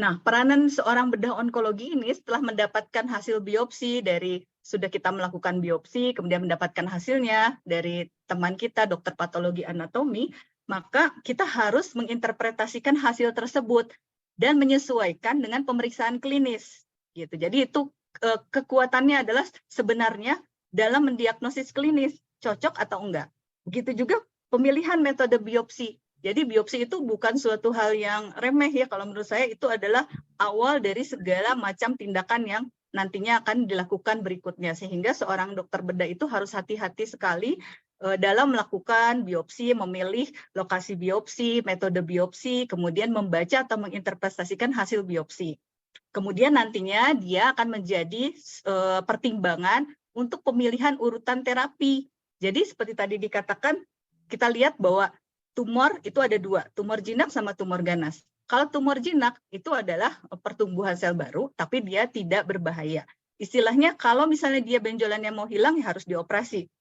Nah, peranan seorang bedah onkologi ini setelah mendapatkan hasil biopsi dari sudah kita melakukan biopsi, kemudian mendapatkan hasilnya dari teman kita dokter patologi anatomi, maka kita harus menginterpretasikan hasil tersebut dan menyesuaikan dengan pemeriksaan klinis. Gitu. Jadi itu kekuatannya adalah sebenarnya dalam mendiagnosis klinis cocok atau enggak. Begitu juga pemilihan metode biopsi. Jadi biopsi itu bukan suatu hal yang remeh ya, kalau menurut saya itu adalah awal dari segala macam tindakan yang nantinya akan dilakukan berikutnya. Sehingga seorang dokter bedah itu harus hati-hati sekali dalam melakukan biopsi, memilih lokasi biopsi, metode biopsi, kemudian membaca atau menginterpretasikan hasil biopsi. Kemudian nantinya dia akan menjadi pertimbangan untuk pemilihan urutan terapi. Jadi seperti tadi dikatakan, kita lihat bahwa tumor itu ada dua, tumor jinak sama tumor ganas. Kalau tumor jinak itu adalah pertumbuhan sel baru, tapi dia tidak berbahaya. Istilahnya kalau misalnya dia benjolannya mau hilang, ya harus dioperasi.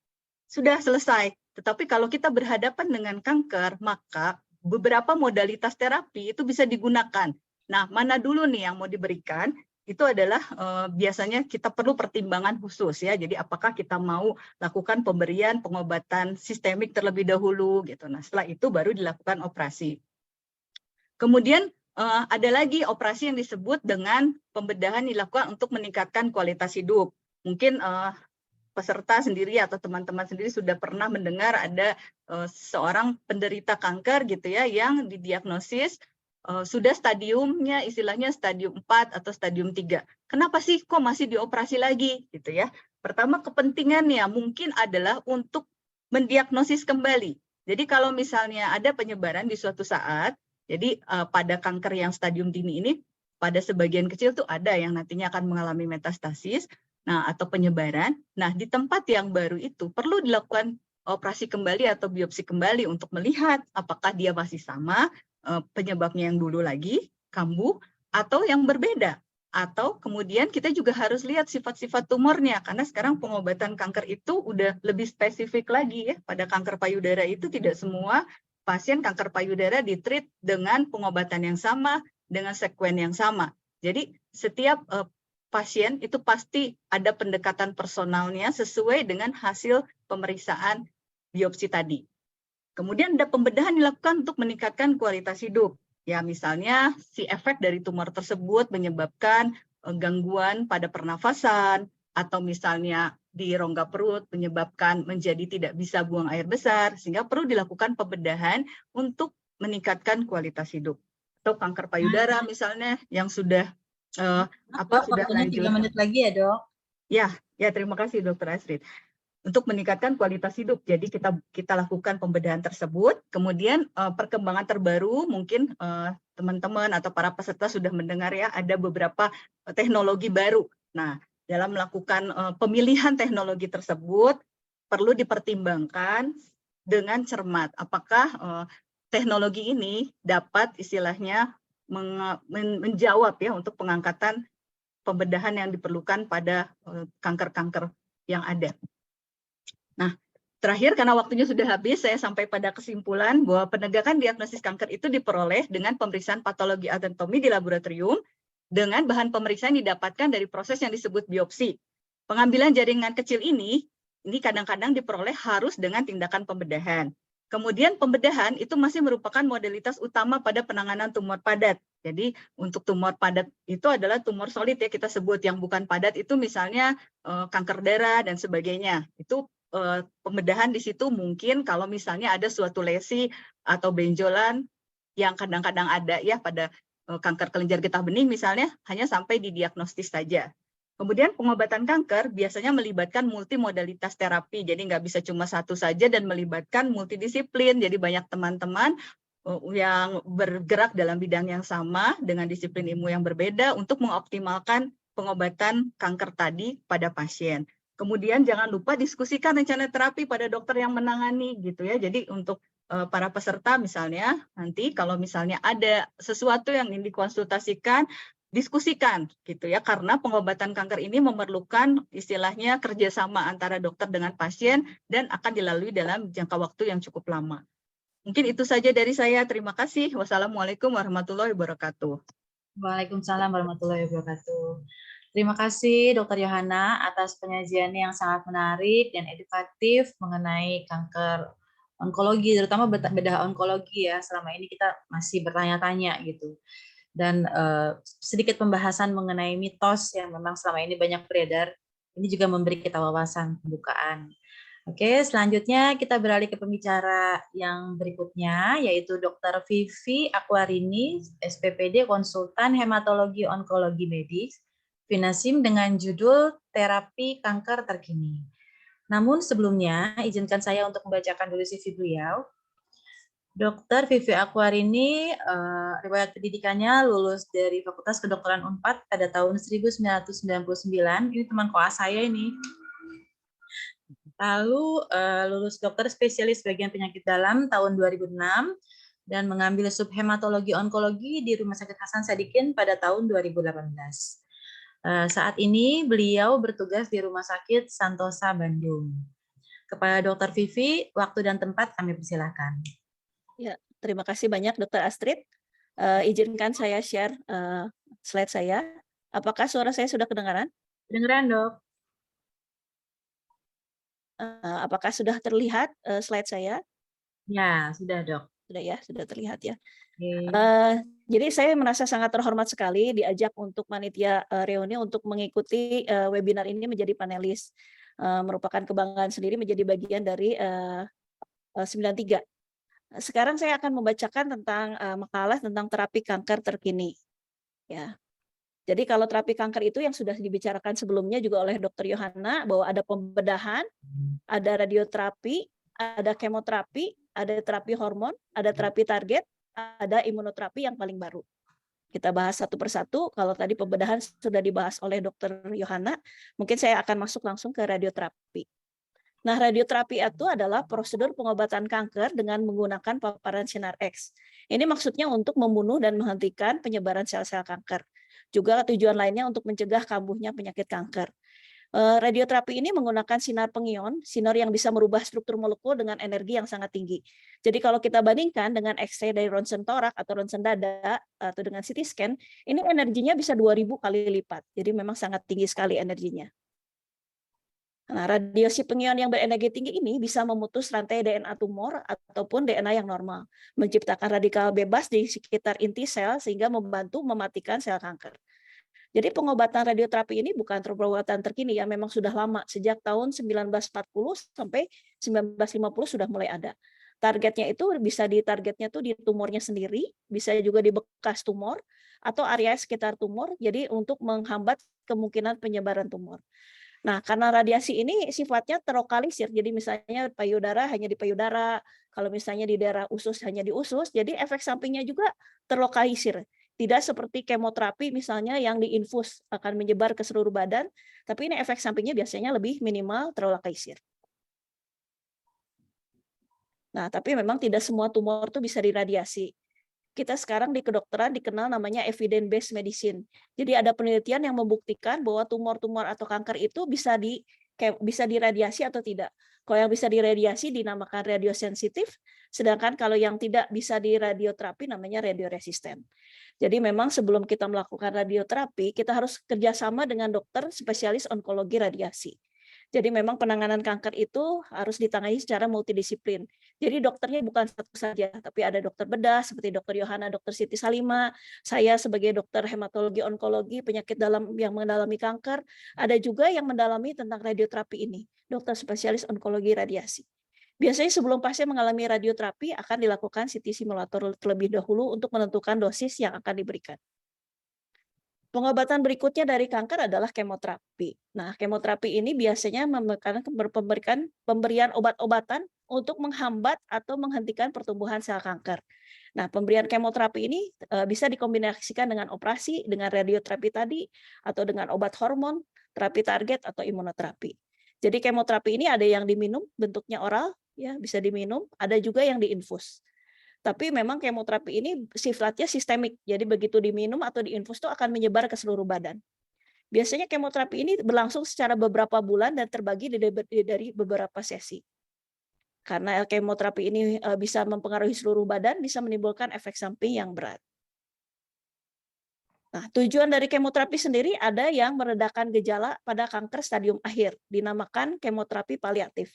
Sudah selesai. Tetapi kalau kita berhadapan dengan kanker, maka beberapa modalitas terapi itu bisa digunakan. Nah, mana dulu nih yang mau diberikan? Itu adalah biasanya kita perlu pertimbangan khusus ya. Jadi apakah kita mau lakukan pemberian pengobatan sistemik terlebih dahulu gitu. Nah, setelah itu baru dilakukan operasi. Kemudian ada lagi operasi yang disebut dengan pembedahan dilakukan untuk meningkatkan kualitas hidup. Mungkin peserta sendiri atau teman-teman sendiri sudah pernah mendengar ada seorang penderita kanker gitu ya yang didiagnosis sudah stadiumnya istilahnya stadium 4 atau stadium 3. Kenapa sih kok masih dioperasi lagi gitu ya? Pertama kepentingannya mungkin adalah untuk mendiagnosis kembali. Jadi kalau misalnya ada penyebaran di suatu saat, jadi pada kanker yang stadium dini ini pada sebagian kecil tuh ada yang nantinya akan mengalami metastasis, nah atau penyebaran. Nah, di tempat yang baru itu perlu dilakukan operasi kembali atau biopsi kembali untuk melihat apakah dia masih sama penyebabnya yang dulu lagi, kambuh, atau yang berbeda. Atau kemudian kita juga harus lihat sifat-sifat tumornya, karena sekarang pengobatan kanker itu udah lebih spesifik lagi ya. Pada kanker payudara itu tidak semua pasien kanker payudara ditreat dengan pengobatan yang sama, dengan sekuen yang sama. Jadi setiap pasien itu pasti ada pendekatan personalnya sesuai dengan hasil pemeriksaan biopsi tadi. Kemudian ada pembedahan dilakukan untuk meningkatkan kualitas hidup. Ya, misalnya si efek dari tumor tersebut menyebabkan gangguan pada pernafasan, atau misalnya di rongga perut menyebabkan menjadi tidak bisa buang air besar, sehingga perlu dilakukan pembedahan untuk meningkatkan kualitas hidup. Atau kanker payudara misalnya yang sudah sudah lanjut. 3 menit lagi ya, Dok. Ya, terima kasih Dr. Astrid. Untuk meningkatkan kualitas hidup. Jadi kita lakukan pembedahan tersebut. Kemudian perkembangan terbaru mungkin teman-teman atau para peserta sudah mendengar ya ada beberapa teknologi baru. Nah, dalam melakukan pemilihan teknologi tersebut perlu dipertimbangkan dengan cermat. Apakah teknologi ini dapat istilahnya menjawab ya untuk pengangkatan pembedahan yang diperlukan pada kanker-kanker yang ada. Nah, terakhir karena waktunya sudah habis, saya sampai pada kesimpulan bahwa penegakan diagnosis kanker itu diperoleh dengan pemeriksaan patologi anatomi di laboratorium dengan bahan pemeriksaan didapatkan dari proses yang disebut biopsi. Pengambilan jaringan kecil ini kadang-kadang diperoleh harus dengan tindakan pembedahan. Kemudian pembedahan itu masih merupakan modalitas utama pada penanganan tumor padat. Jadi untuk tumor padat itu adalah tumor solid ya kita sebut, yang bukan padat itu misalnya kanker darah dan sebagainya. Itu pembedahan di situ mungkin kalau misalnya ada suatu lesi atau benjolan yang kadang-kadang ada ya pada kanker kelenjar getah bening misalnya hanya sampai didiagnostis saja. Kemudian pengobatan kanker biasanya melibatkan multimodalitas terapi, jadi nggak bisa cuma satu saja dan melibatkan multidisiplin. Jadi banyak teman-teman yang bergerak dalam bidang yang sama dengan disiplin ilmu yang berbeda untuk mengoptimalkan pengobatan kanker tadi pada pasien. Kemudian jangan lupa diskusikan rencana terapi pada dokter yang menangani gitu ya. Jadi untuk para peserta misalnya nanti kalau misalnya ada sesuatu yang ingin dikonsultasikan, diskusikan gitu ya, karena pengobatan kanker ini memerlukan istilahnya kerjasama antara dokter dengan pasien dan akan dilalui dalam jangka waktu yang cukup lama. Mungkin itu saja dari saya. Terima kasih. Wassalamualaikum warahmatullahi wabarakatuh. Waalaikumsalam warahmatullahi wabarakatuh. Terima kasih Dr. Yohana atas penyajiannya yang sangat menarik dan edukatif mengenai kanker onkologi, terutama bedah onkologi ya. Selama ini kita masih bertanya-tanya gitu. Dan sedikit pembahasan mengenai mitos yang memang selama ini banyak beredar, ini juga memberi kita wawasan pembukaan. Oke, selanjutnya kita beralih ke pembicara yang berikutnya, yaitu Dr. Vivi Aquarini, SPPD Konsultan Hematologi Onkologi Medis, Vinasim dengan judul Terapi Kanker Terkini. Namun sebelumnya, izinkan saya untuk membacakan dulu CV beliau. Dr. Vivi Aquarini, riwayat pendidikannya lulus dari Fakultas Kedokteran Unpad pada tahun 1999. Ini teman koas saya ini. Lalu lulus dokter spesialis bagian penyakit dalam tahun 2006 dan mengambil subhematologi onkologi di Rumah Sakit Hasan Sadikin pada tahun 2018. Saat ini beliau bertugas di Rumah Sakit Santosa Bandung. Kepada Dr. Vivi, waktu dan tempat kami persilakan. Ya, terima kasih banyak Dr. Astrid. Izinkan saya share slide saya. Apakah suara saya sudah kedengaran? Kedengeran, Dok? Apakah sudah terlihat slide saya? Ya, sudah, Dok. Sudah ya, sudah terlihat ya. Oke. Jadi saya merasa sangat terhormat sekali diajak untuk panitia reuni untuk mengikuti webinar ini menjadi panelis. Merupakan kebanggaan sendiri menjadi bagian dari 93. Sekarang saya akan membacakan tentang makalah tentang terapi kanker terkini. Ya. Jadi kalau terapi kanker itu yang sudah dibicarakan sebelumnya juga oleh Dr. Yohana bahwa ada pembedahan, ada radioterapi, ada kemoterapi, ada terapi hormon, ada terapi target, ada imunoterapi yang paling baru. Kita bahas satu persatu. Kalau tadi pembedahan sudah dibahas oleh Dr. Yohana, mungkin saya akan masuk langsung ke radioterapi. Nah, radioterapi itu adalah prosedur pengobatan kanker dengan menggunakan paparan sinar X. Ini maksudnya untuk membunuh dan menghentikan penyebaran sel-sel kanker. Juga tujuan lainnya untuk mencegah kambuhnya penyakit kanker. Radioterapi ini menggunakan sinar pengion, sinar yang bisa merubah struktur molekul dengan energi yang sangat tinggi. Jadi kalau kita bandingkan dengan X-ray dari ronsen torak atau ronsen dada atau dengan CT scan, ini energinya bisa 2000 kali lipat. Jadi memang sangat tinggi sekali energinya. Nah, radiasi pengion yang berenergi tinggi ini bisa memutus rantai DNA tumor ataupun DNA yang normal, menciptakan radikal bebas di sekitar inti sel sehingga membantu mematikan sel kanker. Jadi pengobatan radioterapi ini bukan pengobatan terkini ya, memang sudah lama, sejak tahun 1940 sampai 1950 sudah mulai ada. Targetnya itu bisa ditargetnya tuh di tumornya sendiri, bisa juga di bekas tumor atau area sekitar tumor, jadi untuk menghambat kemungkinan penyebaran tumor. Nah, karena radiasi ini sifatnya terlokalisir, jadi misalnya payudara hanya di payudara, kalau misalnya di daerah usus hanya di usus, jadi efek sampingnya juga terlokalisir. Tidak seperti kemoterapi misalnya yang diinfus akan menyebar ke seluruh badan, tapi ini efek sampingnya biasanya lebih minimal terlokalisir. Nah, tapi memang tidak semua tumor itu bisa diradiasi. Kita sekarang di kedokteran dikenal namanya evidence-based medicine. Jadi ada penelitian yang membuktikan bahwa tumor-tumor atau kanker itu bisa diradiasi atau tidak. Kalau yang bisa diradiasi dinamakan radiosensitif, sedangkan kalau yang tidak bisa diradioterapi namanya radioresisten. Jadi memang sebelum kita melakukan radioterapi, kita harus kerjasama dengan dokter spesialis onkologi radiasi. Jadi memang penanganan kanker itu harus ditangani secara multidisiplin. Jadi dokternya bukan satu saja, tapi ada dokter bedah seperti Dr. Yohana, Dr. Siti Salima, saya sebagai dokter hematologi onkologi penyakit dalam yang mendalami kanker, ada juga yang mendalami tentang radioterapi ini, dokter spesialis onkologi radiasi. Biasanya sebelum pasien mengalami radioterapi akan dilakukan CT simulator terlebih dahulu untuk menentukan dosis yang akan diberikan. Pengobatan berikutnya dari kanker adalah kemoterapi. Nah, kemoterapi ini biasanya memberikan pemberian obat-obatan untuk menghambat atau menghentikan pertumbuhan sel kanker. Nah, pemberian kemoterapi ini bisa dikombinasikan dengan operasi, dengan radioterapi tadi, atau dengan obat hormon, terapi target, atau imunoterapi. Jadi kemoterapi ini ada yang diminum, bentuknya oral, ya bisa diminum, ada juga yang diinfus. Tapi memang kemoterapi ini sifatnya sistemik, jadi begitu diminum atau diinfus itu akan menyebar ke seluruh badan. Biasanya kemoterapi ini berlangsung secara beberapa bulan dan terbagi dari beberapa sesi. Karena kemoterapi ini bisa mempengaruhi seluruh badan, bisa menimbulkan efek samping yang berat. Nah, tujuan dari kemoterapi sendiri ada yang meredakan gejala pada kanker stadium akhir, dinamakan kemoterapi paliatif.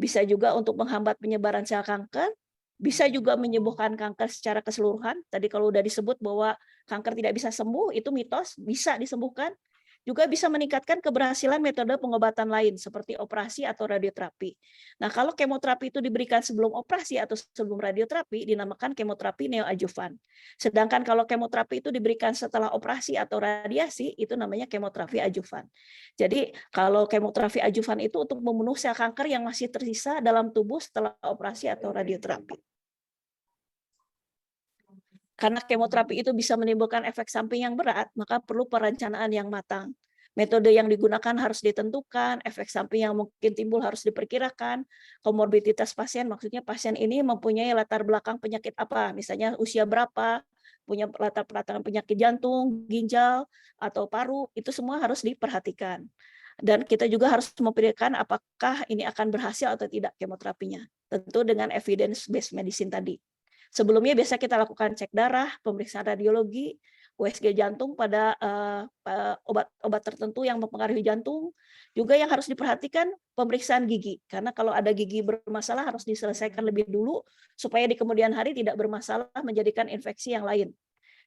Bisa juga untuk menghambat penyebaran sel kanker, bisa juga menyembuhkan kanker secara keseluruhan. Tadi kalau udah disebut bahwa kanker tidak bisa sembuh, itu mitos, bisa disembuhkan. juga bisa meningkatkan keberhasilan metode pengobatan lain seperti operasi atau radioterapi. Nah, kalau kemoterapi itu diberikan sebelum operasi atau sebelum radioterapi dinamakan kemoterapi neoadjuvan. Sedangkan kalau kemoterapi itu diberikan setelah operasi atau radiasi itu namanya kemoterapi adjuvan. Jadi kalau kemoterapi adjuvan itu untuk membunuh sel kanker yang masih tersisa dalam tubuh setelah operasi atau radioterapi. Karena kemoterapi itu bisa menimbulkan efek samping yang berat, maka perlu perencanaan yang matang. Metode yang digunakan harus ditentukan, efek samping yang mungkin timbul harus diperkirakan, komorbiditas pasien, maksudnya pasien ini mempunyai latar belakang penyakit apa, misalnya usia berapa, punya latar belakang penyakit jantung, ginjal, atau paru, itu semua harus diperhatikan. Dan kita juga harus memperkirakan apakah ini akan berhasil atau tidak kemoterapinya, tentu dengan evidence-based medicine tadi. Sebelumnya biasa kita lakukan cek darah, pemeriksaan radiologi, USG jantung pada obat-obat tertentu yang mempengaruhi jantung. Juga yang harus diperhatikan pemeriksaan gigi, karena kalau ada gigi bermasalah harus diselesaikan lebih dulu supaya di kemudian hari tidak bermasalah menjadikan infeksi yang lain.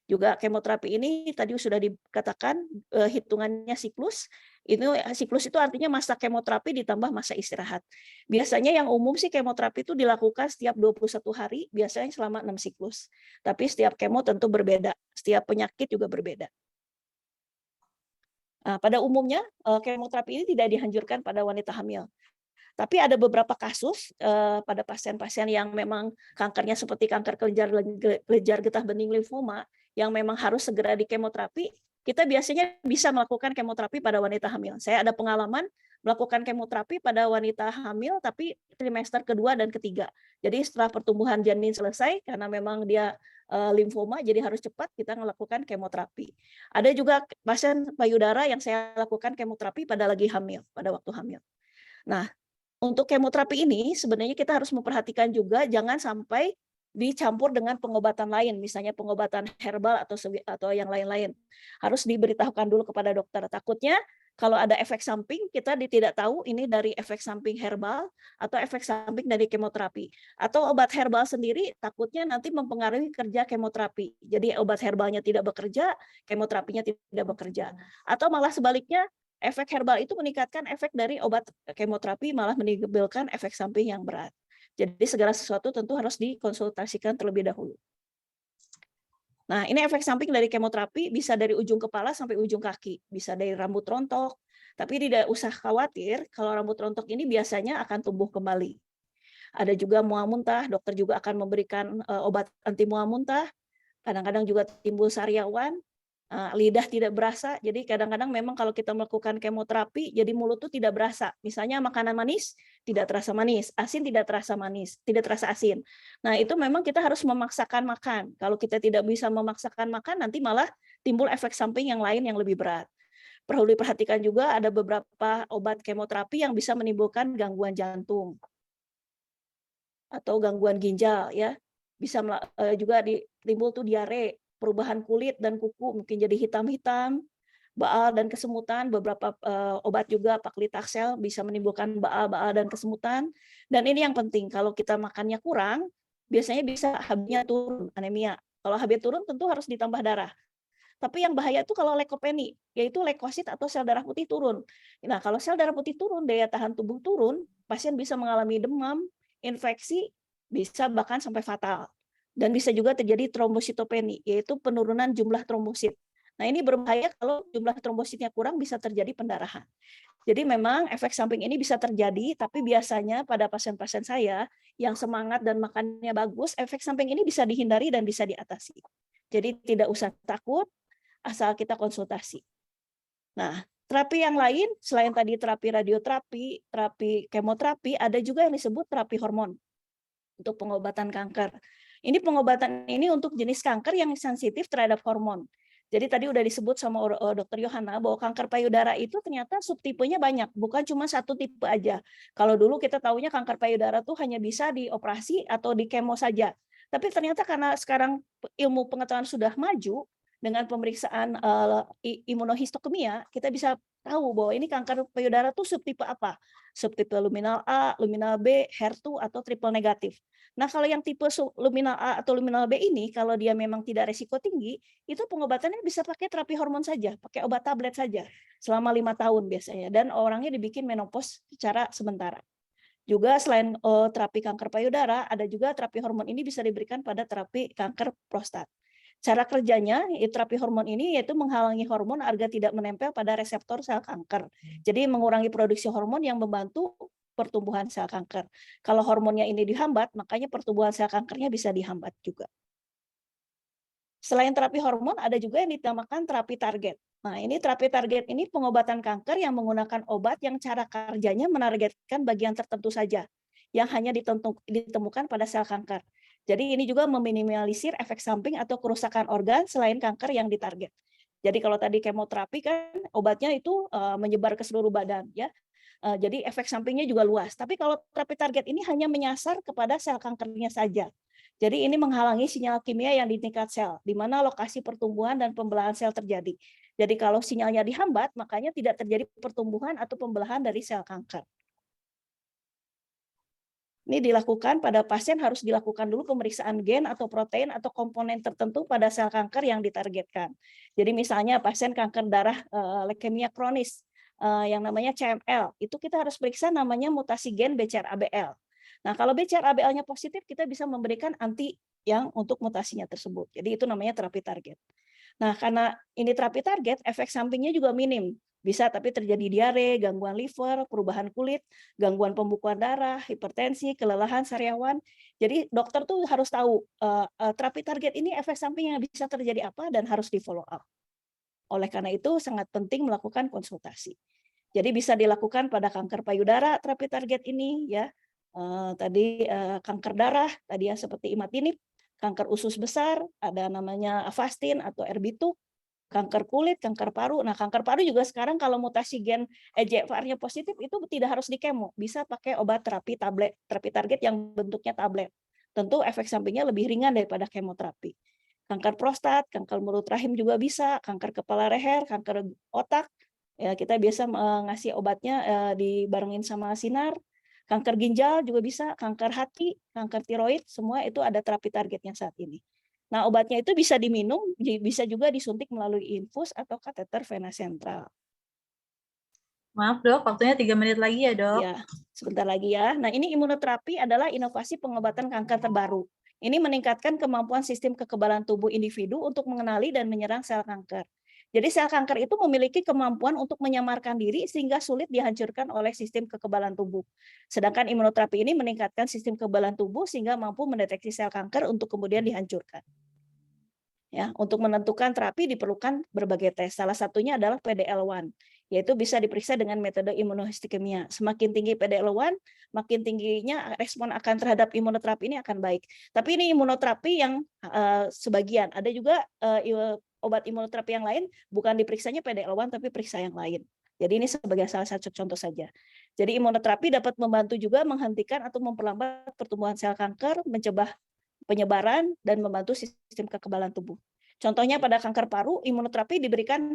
Juga kemoterapi ini tadi sudah dikatakan hitungannya siklus. Siklus itu artinya masa kemoterapi ditambah masa istirahat. Biasanya yang umum sih kemoterapi itu dilakukan setiap 21 hari, biasanya selama 6 siklus. Tapi setiap kemo tentu berbeda, setiap penyakit juga berbeda. Nah, pada umumnya kemoterapi ini tidak dianjurkan pada wanita hamil. Tapi ada beberapa kasus pada pasien-pasien yang memang kankernya seperti kanker kelenjar getah bening limfoma yang memang harus segera dikemoterapi, kita biasanya bisa melakukan kemoterapi pada wanita hamil. Saya ada pengalaman melakukan kemoterapi pada wanita hamil tapi trimester kedua dan ketiga. Jadi setelah pertumbuhan janin selesai karena memang dia limfoma jadi harus cepat kita melakukan kemoterapi. Ada juga pasien payudara yang saya lakukan kemoterapi pada lagi hamil, pada waktu hamil. Nah, untuk kemoterapi ini sebenarnya kita harus memperhatikan juga jangan sampai dicampur dengan pengobatan lain, misalnya pengobatan herbal atau yang lain-lain. Harus diberitahukan dulu kepada dokter. Takutnya kalau ada efek samping kita tidak tahu ini dari efek samping herbal atau efek samping dari kemoterapi. Atau obat herbal sendiri takutnya nanti mempengaruhi kerja kemoterapi. Jadi obat herbalnya tidak bekerja, kemoterapinya tidak bekerja. Atau malah sebaliknya efek herbal itu meningkatkan efek dari obat kemoterapi malah menimbulkan efek samping yang berat. Jadi segala sesuatu tentu harus dikonsultasikan terlebih dahulu. Nah, ini efek samping dari kemoterapi bisa dari ujung kepala sampai ujung kaki, bisa dari rambut rontok. Tapi tidak usah khawatir kalau rambut rontok ini biasanya akan tumbuh kembali. Ada juga mual muntah, dokter juga akan memberikan obat anti mual muntah. Kadang-kadang juga timbul sariawan. Lidah tidak berasa, jadi kadang-kadang memang kalau kita melakukan kemoterapi, jadi mulut tuh tidak berasa. Misalnya makanan manis, tidak terasa manis, asin tidak terasa manis, tidak terasa asin. Nah itu memang kita harus memaksakan makan. Kalau kita tidak bisa memaksakan makan, nanti malah timbul efek samping yang lain yang lebih berat. Perlu diperhatikan juga ada beberapa obat kemoterapi yang bisa menimbulkan gangguan jantung atau gangguan ginjal, ya. Bisa juga timbul tuh diare, perubahan kulit dan kuku mungkin jadi hitam-hitam, baal dan kesemutan. Beberapa obat juga paklitaxel bisa menimbulkan baal dan kesemutan. Dan ini yang penting, kalau kita makannya kurang, biasanya bisa HB-nya turun, anemia. Kalau HB turun tentu harus ditambah darah. Tapi yang bahaya itu kalau leukopeni, yaitu leukosit atau sel darah putih turun. Nah, kalau sel darah putih turun, daya tahan tubuh turun, pasien bisa mengalami demam, infeksi, bisa bahkan sampai fatal. Dan bisa juga terjadi trombositopeni, yaitu penurunan jumlah trombosit. Nah, ini berbahaya kalau jumlah trombositnya kurang, bisa terjadi pendarahan. Jadi memang efek samping ini bisa terjadi, tapi biasanya pada pasien-pasien saya yang semangat dan makannya bagus, efek samping ini bisa dihindari dan bisa diatasi. Jadi tidak usah takut, asal kita konsultasi. Nah, terapi yang lain, selain tadi terapi radioterapi, terapi kemoterapi, ada juga yang disebut terapi hormon untuk pengobatan kanker. Ini pengobatan ini untuk jenis kanker yang sensitif terhadap hormon. Jadi tadi udah disebut sama Dr. Yohana bahwa kanker payudara itu ternyata subtipenya banyak, bukan cuma satu tipe aja. Kalau dulu kita taunya kanker payudara tuh hanya bisa dioperasi atau di kemo saja. Tapi ternyata karena sekarang ilmu pengetahuan sudah maju, dengan pemeriksaan imunohistokimia, kita bisa tahu bahwa ini kanker payudara tuh subtipe apa. subtipe luminal A, luminal B, HER2 atau triple negatif. Nah, kalau yang tipe luminal A atau luminal B ini, kalau dia memang tidak resiko tinggi, itu pengobatannya bisa pakai terapi hormon saja, pakai obat tablet saja, selama 5 tahun biasanya. Dan orangnya dibikin menopause secara sementara. Juga selain terapi kanker payudara, ada juga terapi hormon ini bisa diberikan pada terapi kanker prostat. Cara kerjanya, terapi hormon ini yaitu menghalangi hormon agar tidak menempel pada reseptor sel kanker. Jadi mengurangi produksi hormon yang membantu pertumbuhan sel kanker. Kalau hormonnya ini dihambat, makanya pertumbuhan sel kankernya bisa dihambat juga. Selain terapi hormon, ada juga yang dinamakan terapi target. Nah, ini terapi target ini pengobatan kanker yang menggunakan obat yang cara kerjanya menargetkan bagian tertentu saja, yang hanya ditemukan pada sel kanker. Jadi ini juga meminimalisir efek samping atau kerusakan organ selain kanker yang ditarget. Jadi kalau tadi kemoterapi kan obatnya itu menyebar ke seluruh badan, ya. Jadi efek sampingnya juga luas. Tapi kalau terapi target ini hanya menyasar kepada sel kankernya saja. Jadi ini menghalangi sinyal kimia yang di tingkat sel, di mana lokasi pertumbuhan dan pembelahan sel terjadi. Jadi kalau sinyalnya dihambat, makanya tidak terjadi pertumbuhan atau pembelahan dari sel kanker. Ini dilakukan pada pasien harus dilakukan dulu pemeriksaan gen atau protein atau komponen tertentu pada sel kanker yang ditargetkan. Jadi misalnya pasien kanker darah leukemia kronis yang namanya CML, itu kita harus periksa namanya mutasi gen BCR-ABL. Nah, kalau BCR-ABL-nya positif, kita bisa memberikan anti yang untuk mutasinya tersebut. Jadi itu namanya terapi target. Nah, karena ini terapi target, efek sampingnya juga minim. Bisa tapi terjadi diare, gangguan liver, perubahan kulit, gangguan pembekuan darah, hipertensi, kelelahan sariawan. Jadi dokter tuh harus tahu terapi target ini efek samping yang bisa terjadi apa dan harus di follow up. Oleh karena itu sangat penting melakukan konsultasi. Jadi bisa dilakukan pada kanker payudara terapi target ini, ya. Tadi kanker darah, tadi ya seperti imatinib, kanker usus besar, ada namanya Avastin atau Erbitux, kanker kulit, kanker paru. Nah, kanker paru juga sekarang kalau mutasi gen EGFR-nya positif itu tidak harus dikemo, bisa pakai obat terapi tablet, terapi target yang bentuknya tablet. Tentu efek sampingnya lebih ringan daripada kemoterapi. Kanker prostat, kanker mulut rahim juga bisa, kanker kepala leher, kanker otak, ya kita biasa ngasih obatnya dibarengin sama sinar. Kanker ginjal juga bisa, kanker hati, kanker tiroid, semua itu ada terapi targetnya saat ini. Nah, obatnya itu bisa diminum, bisa juga disuntik melalui infus atau kateter vena sentral. Maaf dok, waktunya 3 menit lagi ya dok. Ya, sebentar lagi ya. Nah, ini imunoterapi adalah inovasi pengobatan kanker terbaru. Ini meningkatkan kemampuan sistem kekebalan tubuh individu untuk mengenali dan menyerang sel kanker. Jadi sel kanker itu memiliki kemampuan untuk menyamarkan diri sehingga sulit dihancurkan oleh sistem kekebalan tubuh. Sedangkan imunoterapi ini meningkatkan sistem kekebalan tubuh sehingga mampu mendeteksi sel kanker untuk kemudian dihancurkan. Ya, untuk menentukan terapi diperlukan berbagai tes. Salah satunya adalah PDL1, yaitu bisa diperiksa dengan metode imunohistikemia. Semakin tinggi PDL1, makin tingginya respon akan terhadap imunoterapi ini akan baik. Tapi ini imunoterapi yang sebagian. Ada juga obat imunoterapi yang lain, bukan diperiksanya PDL1, tapi periksa yang lain. Jadi ini sebagai salah satu contoh saja. Jadi imunoterapi dapat membantu juga menghentikan atau memperlambat pertumbuhan sel kanker, mencegah penyebaran, dan membantu sistem kekebalan tubuh. Contohnya pada kanker paru, imunoterapi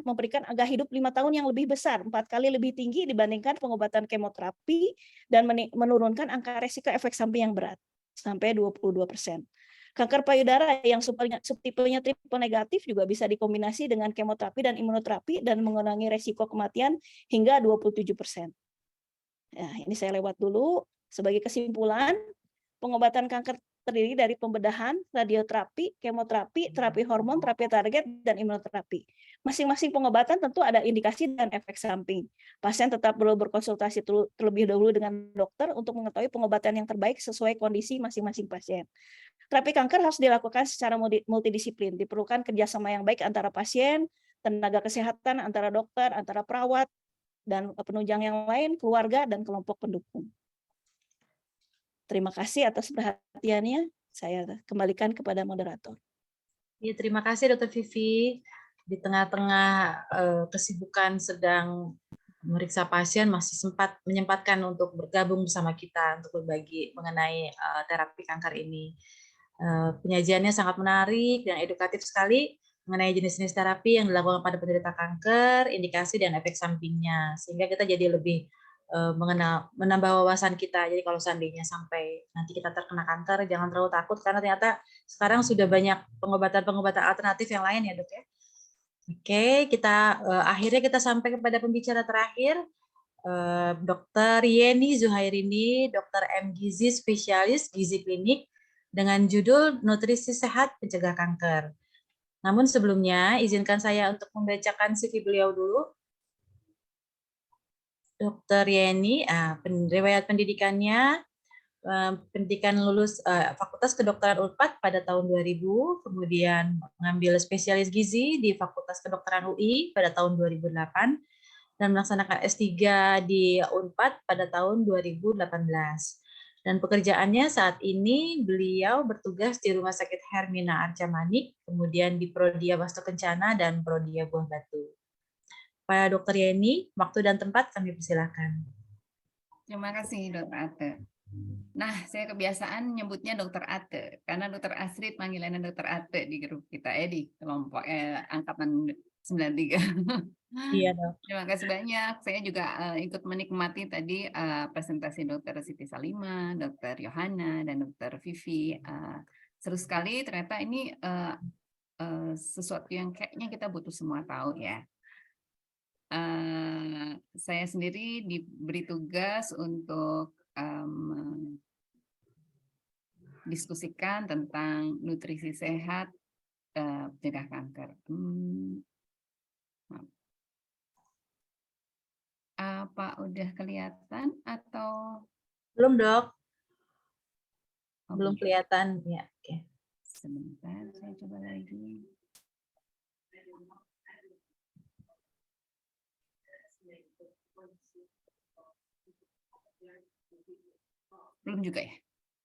memberikan angka hidup 5 tahun yang lebih besar, 4 kali lebih tinggi dibandingkan pengobatan kemoterapi, dan menurunkan angka resiko efek samping yang berat, sampai 22%. Kanker payudara yang subtipenya triple negatif juga bisa dikombinasi dengan kemoterapi dan imunoterapi dan mengurangi resiko kematian hingga 27%. Nah, ini saya lewat dulu. Sebagai kesimpulan, pengobatan kanker terdiri dari pembedahan, radioterapi, kemoterapi, terapi hormon, terapi target, dan imunoterapi. Masing-masing pengobatan tentu ada indikasi dan efek samping. Pasien tetap perlu berkonsultasi terlebih dahulu dengan dokter untuk mengetahui pengobatan yang terbaik sesuai kondisi masing-masing pasien. Terapi kanker harus dilakukan secara multidisiplin. Diperlukan kerjasama yang baik antara pasien, tenaga kesehatan, antara dokter, antara perawat, dan penunjang yang lain, keluarga, dan kelompok pendukung. Terima kasih atas perhatiannya. Saya kembalikan kepada moderator. Ya, terima kasih Dr. Vivi. Di tengah-tengah kesibukan sedang memeriksa pasien, masih menyempatkan untuk bergabung bersama kita untuk berbagi mengenai terapi kanker ini. Penyajiannya sangat menarik dan edukatif sekali mengenai jenis-jenis terapi yang dilakukan pada penderita kanker, indikasi dan efek sampingnya, sehingga kita jadi lebih menambah wawasan kita. Jadi kalau seandainya sampai nanti kita terkena kanker, jangan terlalu takut karena ternyata sekarang sudah banyak pengobatan-pengobatan alternatif yang lain ya dok ya. Oke, akhirnya kita sampai kepada pembicara terakhir, Dr. Yeni Zuhairini, Dr. M. Gizi, spesialis gizi klinik dengan judul Nutrisi Sehat Pencegah Kanker. Namun sebelumnya izinkan saya untuk membacakan CV beliau dulu. Dr. Yeni, riwayat pendidikannya, pendidikan lulus Fakultas Kedokteran Unpad pada tahun 2000, kemudian mengambil spesialis gizi di Fakultas Kedokteran UI pada tahun 2008, dan melaksanakan S3 di Unpad pada tahun 2018. Dan pekerjaannya saat ini beliau bertugas di Rumah Sakit Hermina Arca Manik, kemudian di Prodia Wastu Kencana dan Prodia Buah Batu. Pak Dr. Yeni, waktu dan tempat kami persilakan. Terima kasih Dr. Ate. Nah, saya kebiasaan nyebutnya Dr. Ate karena Dr. Astrid panggilannya Dr. Ate di grup kita di kelompok angkatan 93. Iya dok. Terima kasih banyak. Saya juga ikut menikmati tadi presentasi Dr. Siti Salima, Dr. Yohana, dan Dr. Vivi. Seru sekali. Ternyata ini sesuatu yang kayaknya kita butuh semua tahu ya. Saya sendiri diberi tugas untuk diskusikan tentang nutrisi sehat pencegah kanker. Apa udah kelihatan atau belum dok? Oh, belum kelihatan ya. Oke. Sebentar, saya coba lagi. Belum juga ya?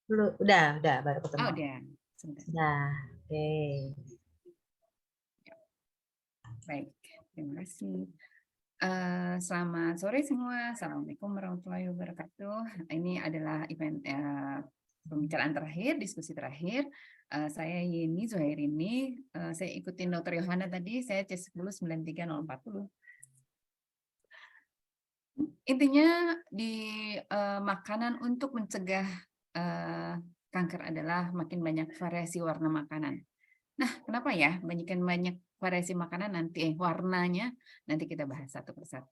Belum, udah baru ketemu. Oh, udah. Sebentar. Nah, oke. Baik, terima kasih. Selamat sore semua. Assalamualaikum warahmatullahi wabarakatuh. Ini adalah event pembicaraan terakhir, diskusi terakhir. Saya Yeni Zuhairini. Saya ikutin Dr. Yohana tadi. Saya C10 93040. Intinya di makanan untuk mencegah kanker adalah makin banyak variasi warna makanan. Nah, kenapa ya banyak variasi makanan nanti warnanya nanti kita bahas satu persatu.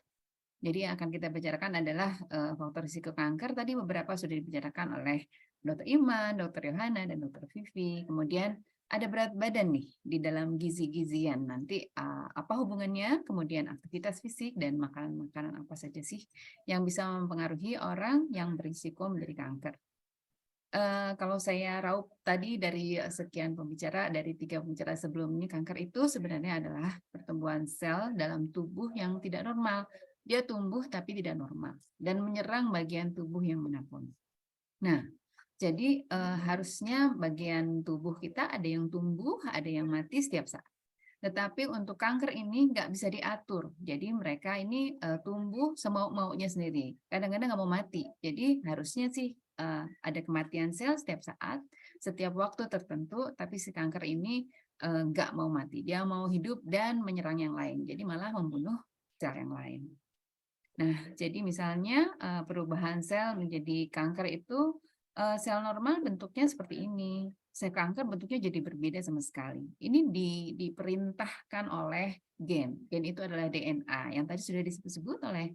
Jadi yang akan kita bicarakan adalah faktor risiko kanker. Tadi beberapa sudah dibicarakan oleh Dr. Iman, Dr. Yohana, dan Dr. Vivi. Kemudian ada berat badan nih di dalam gizi-gizian. Nanti apa hubungannya? Kemudian aktivitas fisik dan makanan-makanan apa saja sih yang bisa mempengaruhi orang yang berisiko menjadi kanker. Kalau saya raup tadi dari sekian pembicara, dari 3 pembicara sebelumnya, kanker itu sebenarnya adalah pertumbuhan sel dalam tubuh yang tidak normal. Dia tumbuh tapi tidak normal dan menyerang bagian tubuh yang manapun. Nah, jadi harusnya bagian tubuh kita ada yang tumbuh, ada yang mati setiap saat. Tetapi untuk kanker ini nggak bisa diatur. Jadi mereka ini tumbuh semau-maunya sendiri. Kadang-kadang nggak mau mati. Jadi harusnya sih ada kematian sel setiap saat, setiap waktu tertentu, tapi si kanker ini nggak mau mati. Dia mau hidup dan menyerang yang lain. Jadi malah membunuh sel yang lain. Nah, jadi misalnya perubahan sel menjadi kanker itu sel normal bentuknya seperti ini. Sel kanker bentuknya jadi berbeda sama sekali. Ini diperintahkan oleh gen. Gen itu adalah DNA yang tadi sudah disebut oleh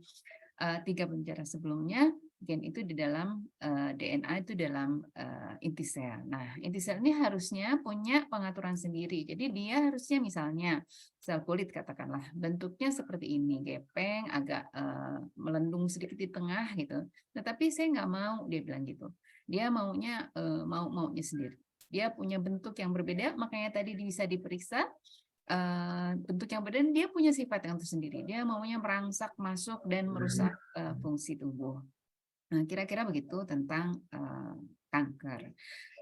3 pembicara sebelumnya. Gen itu di dalam DNA itu dalam inti sel. Nah, inti sel ini harusnya punya pengaturan sendiri. Jadi dia harusnya misalnya sel kulit katakanlah bentuknya seperti ini, gepeng, agak melendung sedikit di tengah gitu. Tetapi saya nggak mau, dia bilang gitu. Dia maunya maunya sendiri. Dia punya bentuk yang berbeda, makanya tadi bisa diperiksa bentuk yang berbeda. Dia punya sifat yang tersendiri. Dia maunya merangsek masuk dan merusak fungsi tubuh. Nah, kira-kira begitu tentang kanker.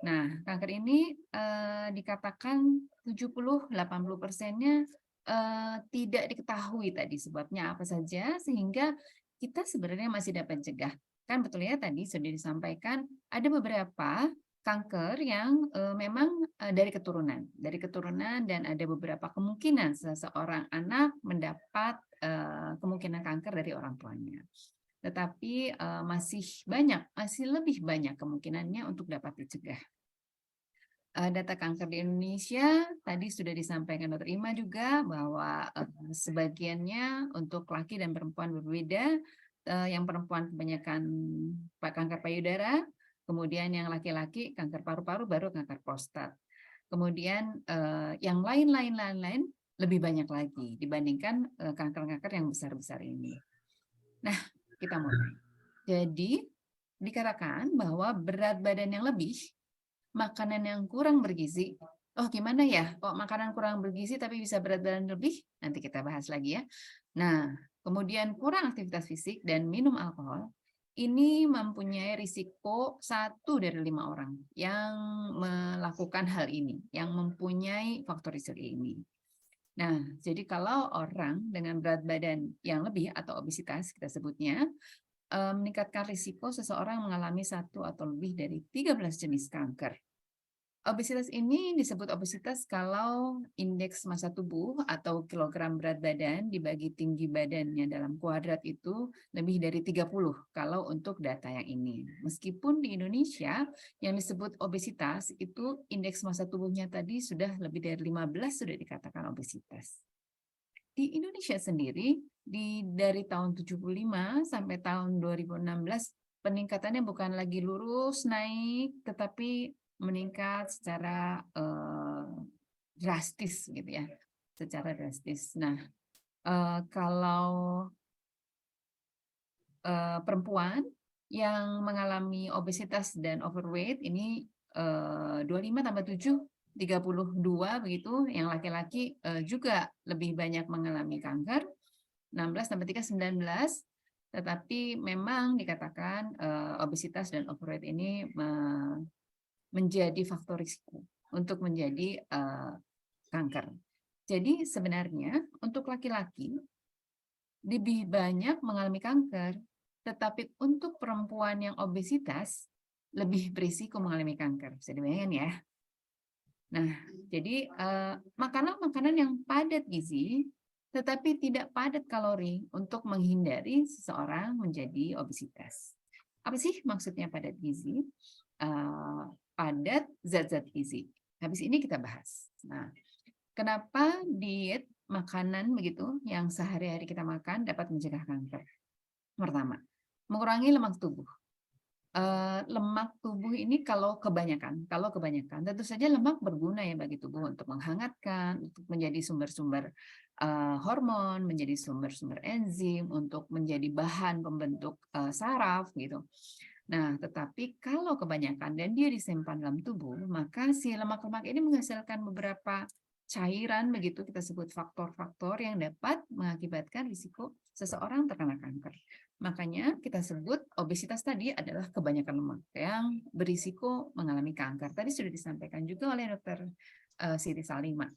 Nah, kanker ini dikatakan 70-80%-nya tidak diketahui tadi sebabnya apa saja, sehingga kita sebenarnya masih dapat cegah. Kan betul ya tadi sudah disampaikan ada beberapa kanker yang memang dari keturunan dan ada beberapa kemungkinan seseorang anak mendapat kemungkinan kanker dari orang tuanya. tetapi masih lebih banyak kemungkinannya untuk dapat dicegah. Data kanker di Indonesia tadi sudah disampaikan Dr. Ima juga bahwa sebagiannya untuk laki dan perempuan berbeda. Yang perempuan kebanyakan kanker payudara, kemudian yang laki-laki kanker paru-paru, baru kanker prostat. Kemudian yang lain lebih banyak lagi dibandingkan kanker-kanker yang besar-besar ini. Nah, kita mulai. Jadi dikatakan bahwa berat badan yang lebih, makanan yang kurang bergizi. Oh, gimana ya? Kok makanan kurang bergizi tapi bisa berat badan lebih? Nanti kita bahas lagi ya. Nah, kemudian kurang aktivitas fisik dan minum alkohol, ini mempunyai risiko 1 dari 5 orang yang melakukan hal ini, yang mempunyai faktor risiko ini. Nah, jadi kalau orang dengan berat badan yang lebih atau obesitas kita sebutnya, meningkatkan risiko seseorang mengalami 1 atau lebih dari 13 jenis kanker. Obesitas ini disebut obesitas kalau indeks massa tubuh atau kilogram berat badan dibagi tinggi badannya dalam kuadrat itu lebih dari 30 kalau untuk data yang ini. Meskipun di Indonesia yang disebut obesitas itu indeks massa tubuhnya tadi sudah lebih dari 15 sudah dikatakan obesitas. Di Indonesia sendiri dari tahun 75 sampai tahun 2016 peningkatannya bukan lagi lurus naik tetapi meningkat secara drastis gitu ya, secara drastis. Nah, kalau perempuan yang mengalami obesitas dan overweight ini 25 tambah 7 32 begitu, yang laki-laki juga lebih banyak mengalami kanker, 16 tambah 3 19, tetapi memang dikatakan obesitas dan overweight ini menjadi faktor risiko untuk menjadi kanker. Jadi sebenarnya untuk laki-laki lebih banyak mengalami kanker, tetapi untuk perempuan yang obesitas lebih berisiko mengalami kanker. Bisa dibayangkan ya. Nah, jadi makanan-makanan yang padat gizi tetapi tidak padat kalori untuk menghindari seseorang menjadi obesitas. Apa sih maksudnya padat gizi? Padat zat-zat gizi. Habis ini kita bahas. Nah, kenapa diet makanan begitu yang sehari-hari kita makan dapat mencegah kanker? Pertama, mengurangi lemak tubuh. Lemak tubuh ini kalau kebanyakan tentu saja lemak berguna ya bagi tubuh untuk menghangatkan, untuk menjadi sumber-sumber hormon, menjadi sumber-sumber enzim, untuk menjadi bahan pembentuk saraf gitu. Nah, tetapi kalau kebanyakan dan dia disimpan dalam tubuh, maka si lemak-lemak ini menghasilkan beberapa cairan begitu kita sebut faktor-faktor yang dapat mengakibatkan risiko seseorang terkena kanker. Makanya kita sebut obesitas tadi adalah kebanyakan lemak yang berisiko mengalami kanker. Tadi sudah disampaikan juga oleh Dr. Siti Salimah.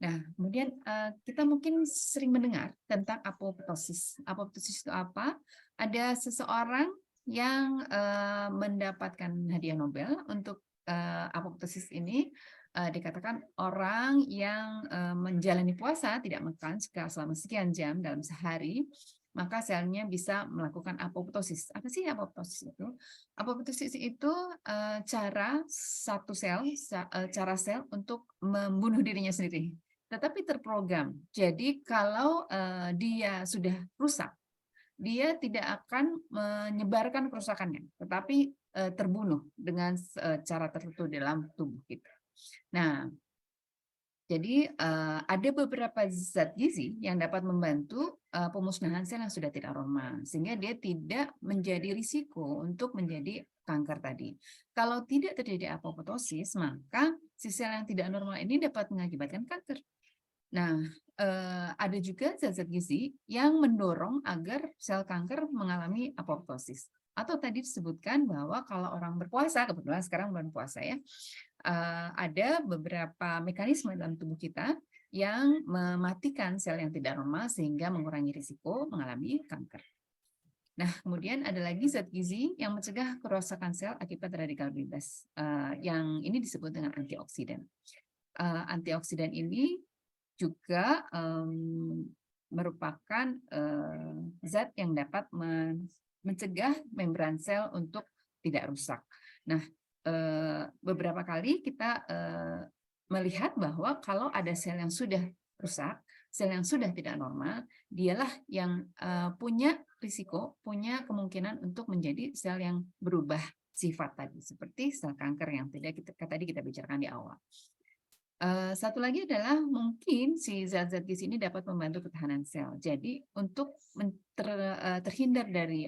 Nah, kemudian kita mungkin sering mendengar tentang apoptosis. Apoptosis itu apa? Ada seseorang yang mendapatkan hadiah Nobel untuk apoptosis ini. Dikatakan orang yang menjalani puasa tidak makan selama sekian jam dalam sehari, maka selnya bisa melakukan apoptosis. Apa sih apoptosis itu? Apoptosis itu cara sel untuk membunuh dirinya sendiri, tetapi terprogram. Jadi kalau dia sudah rusak, dia tidak akan menyebarkan kerusakannya, tetapi terbunuh dengan cara tertentu dalam tubuh kita. Nah, jadi ada beberapa zat gizi yang dapat membantu pemusnahan sel yang sudah tidak normal, sehingga dia tidak menjadi risiko untuk menjadi kanker tadi. Kalau tidak terjadi apoptosis, maka si sel yang tidak normal ini dapat mengakibatkan kanker. Nah, ada juga zat-zat gizi yang mendorong agar sel kanker mengalami apoptosis. Atau tadi disebutkan bahwa kalau orang berpuasa, kebetulan sekarang bulan puasa ya, ada beberapa mekanisme dalam tubuh kita yang mematikan sel yang tidak normal sehingga mengurangi risiko mengalami kanker. Nah, kemudian ada lagi zat gizi yang mencegah kerusakan sel akibat radikal bebas, yang ini disebut dengan antioksidan. Antioksidan ini juga merupakan zat yang dapat mencegah membran sel untuk tidak rusak. Nah, beberapa kali kita melihat bahwa kalau ada sel yang sudah rusak, sel yang sudah tidak normal, dialah yang punya risiko, punya kemungkinan untuk menjadi sel yang berubah sifat tadi, seperti sel kanker yang tadi kita bicarakan di awal. Satu lagi adalah mungkin si zat-zat gizi ini dapat membantu ketahanan sel. Jadi untuk terhindar dari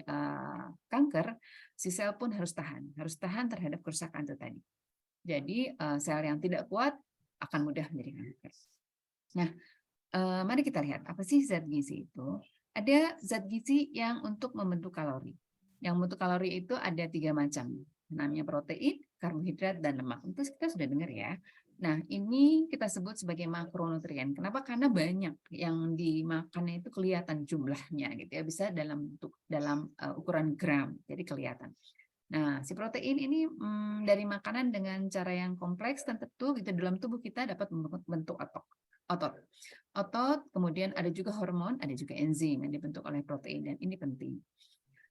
kanker, si sel pun harus tahan terhadap kerusakan itu tadi. Jadi sel yang tidak kuat akan mudah menjadi kanker. Nah, mari kita lihat apa sih zat gizi itu. Ada zat gizi yang untuk membentuk kalori. Yang membentuk kalori itu ada 3 macam. Namanya protein, karbohidrat, dan lemak. Itu kita sudah dengar ya. Nah, ini kita sebut sebagai makronutrien. Kenapa? Karena banyak yang dimakannya itu kelihatan jumlahnya gitu ya, bisa dalam ukuran gram, jadi kelihatan. Nah, si protein ini dari makanan dengan cara yang kompleks tentu gitu dalam tubuh kita dapat membentuk otot, kemudian ada juga hormon, ada juga enzim yang dibentuk oleh protein, dan ini penting.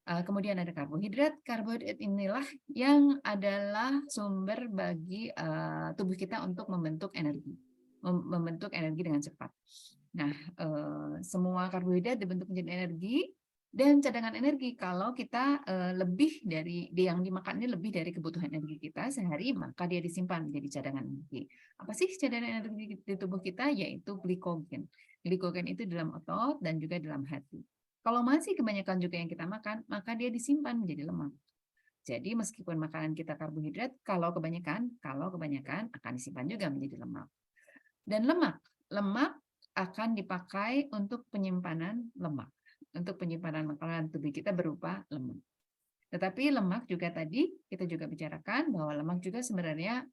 Kemudian ada karbohidrat inilah yang adalah sumber bagi tubuh kita untuk membentuk energi dengan cepat. Nah, semua karbohidrat dibentuk menjadi energi dan cadangan energi. Kalau kita lebih dari yang dimakan ini lebih dari kebutuhan energi kita sehari, maka dia disimpan menjadi cadangan energi. Apa sih cadangan energi di tubuh kita? Yaitu glikogen. Glikogen itu dalam otot dan juga dalam hati. Kalau masih kebanyakan juga yang kita makan, maka dia disimpan menjadi lemak. Jadi meskipun makanan kita karbohidrat, kalau kebanyakan akan disimpan juga menjadi lemak. Dan lemak akan dipakai untuk penyimpanan lemak. Untuk penyimpanan makanan tubuh kita berupa lemak. Tetapi lemak juga tadi kita juga bicarakan bahwa lemak juga sebenarnya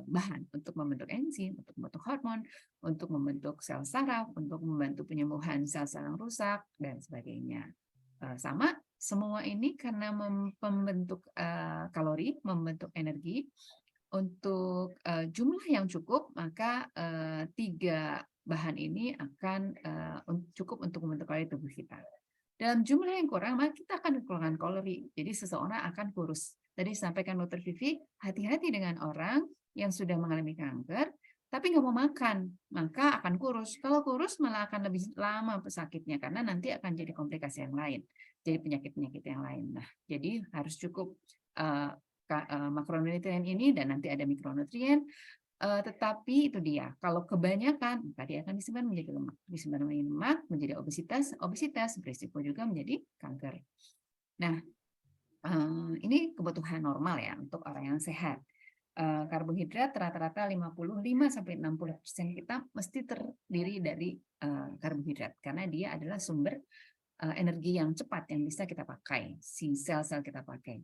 bahan untuk membentuk enzim, untuk membentuk hormon, untuk membentuk sel saraf, untuk membantu penyembuhan sel-sel yang rusak, dan sebagainya. Sama, semua ini karena membentuk kalori, membentuk energi, untuk jumlah yang cukup, maka 3 bahan ini akan cukup untuk membentuk kalori tubuh kita. Dalam jumlah yang kurang, maka kita akan kekurangan kalori. Jadi seseorang akan kurus. Tadi sampaikan Dr. Vivi, hati-hati dengan orang yang sudah mengalami kanker, tapi nggak mau makan, maka akan kurus. Kalau kurus malah akan lebih lama sakitnya, karena nanti akan jadi komplikasi yang lain. Jadi penyakit-penyakit yang lain. Nah, jadi harus cukup makronutrien ini, dan nanti ada mikronutrien. Tetapi itu dia, kalau kebanyakan maka dia akan disimpan menjadi lemak, menjadi obesitas berisiko juga menjadi kanker. Nah, ini kebutuhan normal ya untuk orang yang sehat. Karbohidrat rata-rata 55-60% kita mesti terdiri dari karbohidrat, karena dia adalah sumber energi yang cepat yang bisa kita pakai, si sel-sel kita pakai.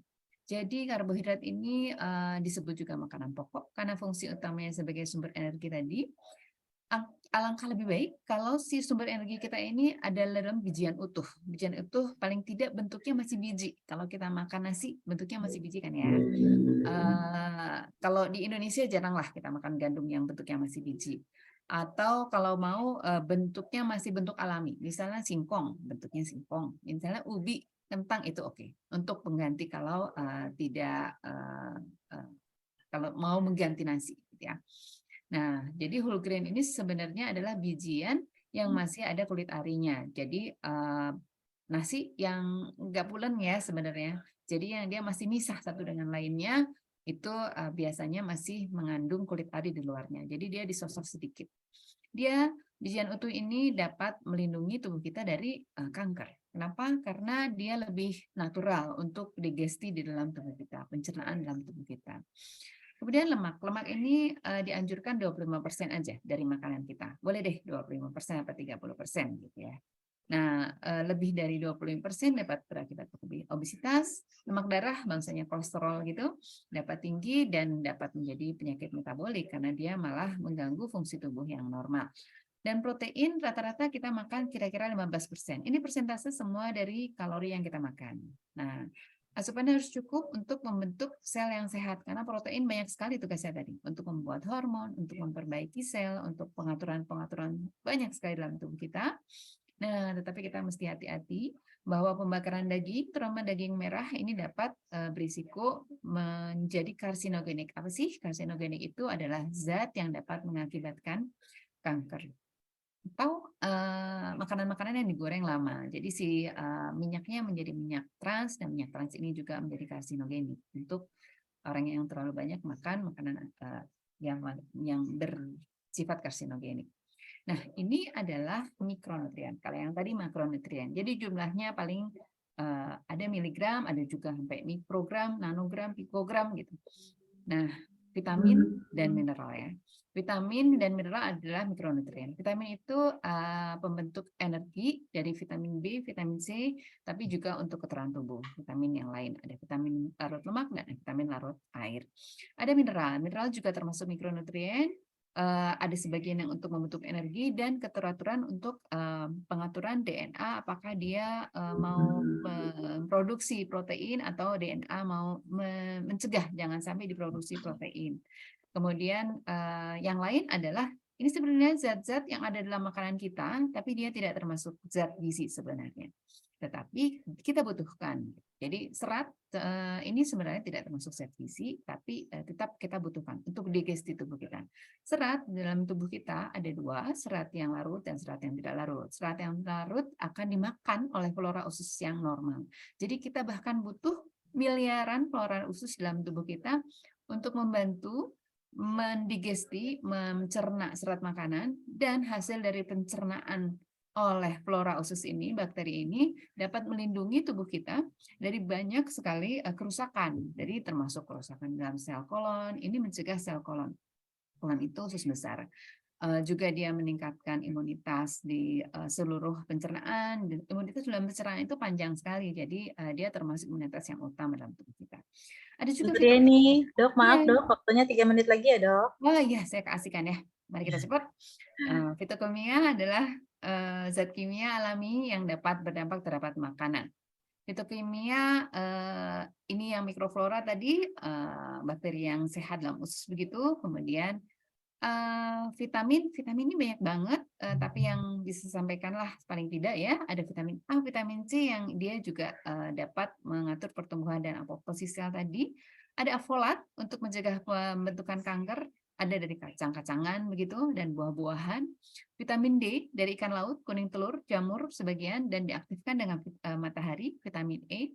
Jadi karbohidrat ini disebut juga makanan pokok karena fungsi utamanya sebagai sumber energi tadi. Alangkah lebih baik kalau si sumber energi kita ini ada dalam bijian utuh. Bijian utuh paling tidak bentuknya masih biji. Kalau kita makan nasi bentuknya masih biji kan ya. Kalau di Indonesia jaranglah kita makan gandum yang bentuknya masih biji. Atau kalau mau bentuknya masih bentuk alami. Misalnya singkong, bentuknya singkong. Misalnya ubi, kentang, itu oke untuk pengganti kalau kalau mau mengganti nasi gitu ya. Nah, jadi whole grain ini sebenarnya adalah bijian yang masih ada kulit arinya. Jadi nasi yang nggak pulen ya sebenarnya. Jadi yang dia masih misah satu dengan lainnya itu biasanya masih mengandung kulit ari di luarnya. Jadi dia disosok sedikit. Bijian utuh ini dapat melindungi tubuh kita dari kanker. Kenapa? Karena dia lebih natural untuk digesti di dalam tubuh kita, pencernaan dalam tubuh kita. Kemudian lemak. Lemak ini dianjurkan 25% aja dari makanan kita. Boleh deh 25% atau 30% gitu ya. Nah, lebih dari 25% dapat berakibat obesitas, lemak darah, bangsanya kolesterol gitu, dapat tinggi dan dapat menjadi penyakit metabolik karena dia malah mengganggu fungsi tubuh yang normal. Dan protein rata-rata kita makan kira-kira 15%. Ini persentase semua dari kalori yang kita makan. Nah, asupannya harus cukup untuk membentuk sel yang sehat karena protein banyak sekali tugasnya tadi untuk membuat hormon, untuk memperbaiki sel, untuk pengaturan banyak sekali dalam tubuh kita. Nah, tetapi kita mesti hati-hati bahwa pembakaran daging, terutama daging merah, ini dapat berisiko menjadi karsinogenik. Apa sih karsinogenik? Itu adalah zat yang dapat mengakibatkan kanker. Atau makanan-makanan yang digoreng lama. Jadi si minyaknya menjadi minyak trans, dan minyak trans ini juga menjadi karsinogenik untuk orang yang terlalu banyak makan makanan yang bersifat karsinogenik. Nah, ini adalah mikronutrien. Kalau yang tadi makronutrien. Jadi jumlahnya paling ada miligram, ada juga sampai mikrogram, nanogram, pikogram gitu. Nah, vitamin dan mineral ya. Vitamin dan mineral adalah mikronutrien. Vitamin itu pembentuk energi dari vitamin B, vitamin C, tapi juga untuk keterangan tubuh. Vitamin yang lain, ada vitamin larut lemak dan vitamin larut air. Ada mineral. Mineral juga termasuk mikronutrien. Ada sebagian yang untuk membentuk energi dan keteraturan untuk pengaturan DNA, apakah dia mau memproduksi protein atau DNA mau mencegah jangan sampai diproduksi protein. Kemudian yang lain adalah ini sebenarnya zat-zat yang ada dalam makanan kita, tapi dia tidak termasuk zat gizi sebenarnya. Tetapi kita butuhkan. Jadi serat ini sebenarnya tidak termasuk zat gizi, tapi tetap kita butuhkan untuk digesti tubuh kita. Serat dalam tubuh kita ada dua, serat yang larut dan serat yang tidak larut. Serat yang larut akan dimakan oleh flora usus yang normal. Jadi kita bahkan butuh miliaran flora usus dalam tubuh kita untuk membantu mendigesti, mencerna serat makanan, dan hasil dari pencernaan oleh flora usus ini, bakteri ini dapat melindungi tubuh kita dari banyak sekali kerusakan. Jadi termasuk kerusakan dalam sel kolon, ini mencegah sel kolon. Kolon itu usus besar. Juga dia meningkatkan imunitas di seluruh pencernaan. Imunitas dalam pencernaan itu panjang sekali, jadi dia termasuk imunitas yang utama dalam tubuh kita. Ada juga Dr. Yeni, dok maaf dok, waktunya 3 menit lagi ya dok. Oh iya, saya keasikan ya. Mari kita cepat. Fitokimia adalah zat kimia alami yang dapat berdampak terhadap makanan. Fitokimia ini yang mikroflora tadi, bakteri yang sehat dalam usus begitu. Kemudian vitamin ini banyak banget, tapi yang bisa sampaikanlah paling tidak ya, ada vitamin A, vitamin C yang dia juga dapat mengatur pertumbuhan dan apoptosis sel tadi. Ada folat untuk mencegah pembentukan kanker, ada dari kacang-kacangan begitu dan buah-buahan. Vitamin D dari ikan laut, kuning telur, jamur sebagian, dan diaktifkan dengan matahari. Vitamin E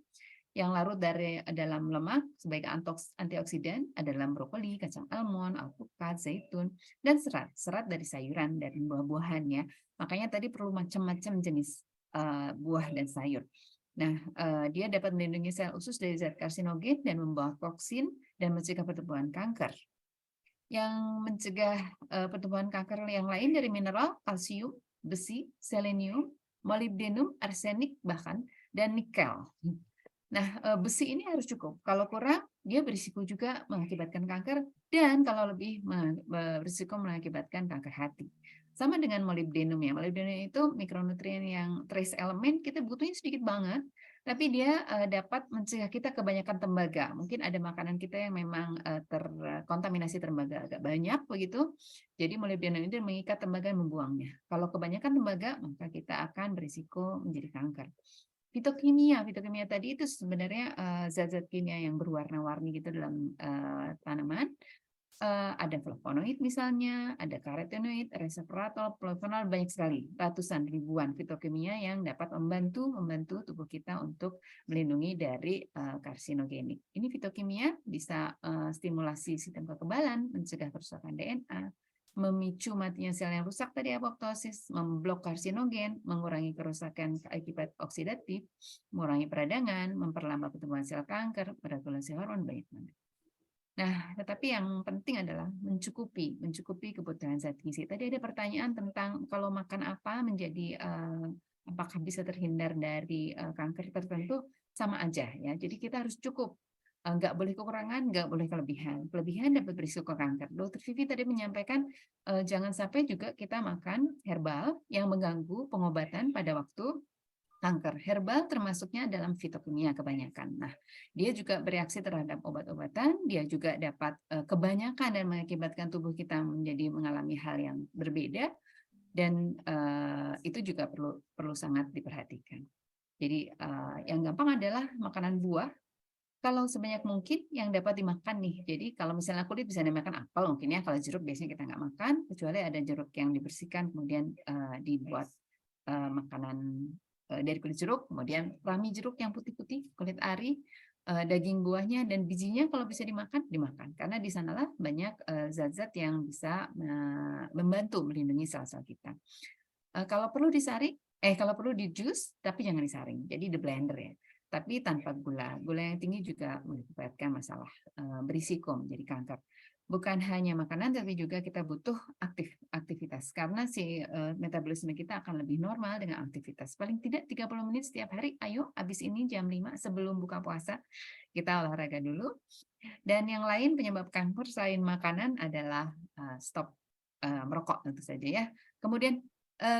yang larut dari dalam lemak sebagai antioksidan ada dalam brokoli, kacang almond, alpukat, zaitun, dan serat dari sayuran dan buah-buahan ya. Makanya tadi perlu macam-macam jenis buah dan sayur. Nah, dia dapat melindungi sel usus dari zat karsinogen dan membawa toksin dan mencegah pertumbuhan kanker. Yang mencegah pertumbuhan kanker yang lain dari mineral, kalsium, besi, selenium, molybdenum, arsenik bahkan, dan nikel. Nah, besi ini harus cukup. Kalau kurang, dia berisiko juga mengakibatkan kanker, dan kalau lebih berisiko mengakibatkan kanker hati. Sama dengan molybdenum ya. Molybdenum itu mikronutrien yang trace element, kita butuhnya sedikit banget, tapi dia dapat mencegah kita kebanyakan tembaga. Mungkin ada makanan kita yang memang terkontaminasi tembaga agak banyak begitu. Jadi molybdenum itu mengikat tembaga dan membuangnya. Kalau kebanyakan tembaga, maka kita akan berisiko menjadi kanker. Fitokimia tadi itu sebenarnya zat-zat kimia yang berwarna-warni gitu dalam tanaman. Ada flavonoid misalnya, ada karotenoid, resveratrol, polifenol, banyak sekali, ratusan ribuan fitokimia yang dapat membantu tubuh kita untuk melindungi dari karsinogenik. Ini fitokimia bisa stimulasi sistem kekebalan, mencegah kerusakan DNA, memicu matinya sel yang rusak tadi apoptosis, memblok karsinogen, mengurangi kerusakan akibat oksidatif, mengurangi peradangan, memperlambat pertumbuhan sel kanker, meregulasi hormon, banyak banget. Nah, tetapi yang penting adalah mencukupi kebutuhan zat gizi. Tadi ada pertanyaan tentang kalau makan apa menjadi apakah bisa terhindar dari kanker tertentu, sama aja ya. Jadi kita harus cukup, nggak boleh kekurangan, nggak boleh kelebihan. Kelebihan dapat berisiko kanker. Dr. Vivi tadi menyampaikan jangan sampai juga kita makan herbal yang mengganggu pengobatan pada waktu kanker. Herbal termasuknya dalam fitokimia kebanyakan. Nah, dia juga bereaksi terhadap obat-obatan, dia juga dapat kebanyakan dan mengakibatkan tubuh kita menjadi mengalami hal yang berbeda. dan itu juga perlu sangat diperhatikan. Jadi yang gampang adalah makanan buah. Kalau sebanyak mungkin yang dapat dimakan nih. Jadi kalau misalnya kulit bisa dimakan apel mungkin ya. Kalau jeruk biasanya kita nggak makan, kecuali ada jeruk yang dibersihkan kemudian dibuat makanan dari kulit jeruk. Kemudian rami jeruk yang putih-putih, kulit ari, daging buahnya dan bijinya kalau bisa dimakan, dimakan. Karena di sanalah banyak zat-zat yang bisa membantu melindungi sel-sel kita. Kalau perlu disaring, kalau perlu di jus, tapi jangan disaring. Jadi di blender ya. Tapi tanpa gula. Gula yang tinggi juga menyebabkan masalah berisiko menjadi kanker. Bukan hanya makanan, tapi juga kita butuh aktivitas. Karena si metabolisme kita akan lebih normal dengan aktivitas. Paling tidak 30 menit setiap hari. Ayo, habis ini jam 5 sebelum buka puasa, kita olahraga dulu. Dan yang lain penyebab kanker selain makanan adalah stop merokok tentu saja ya. Kemudian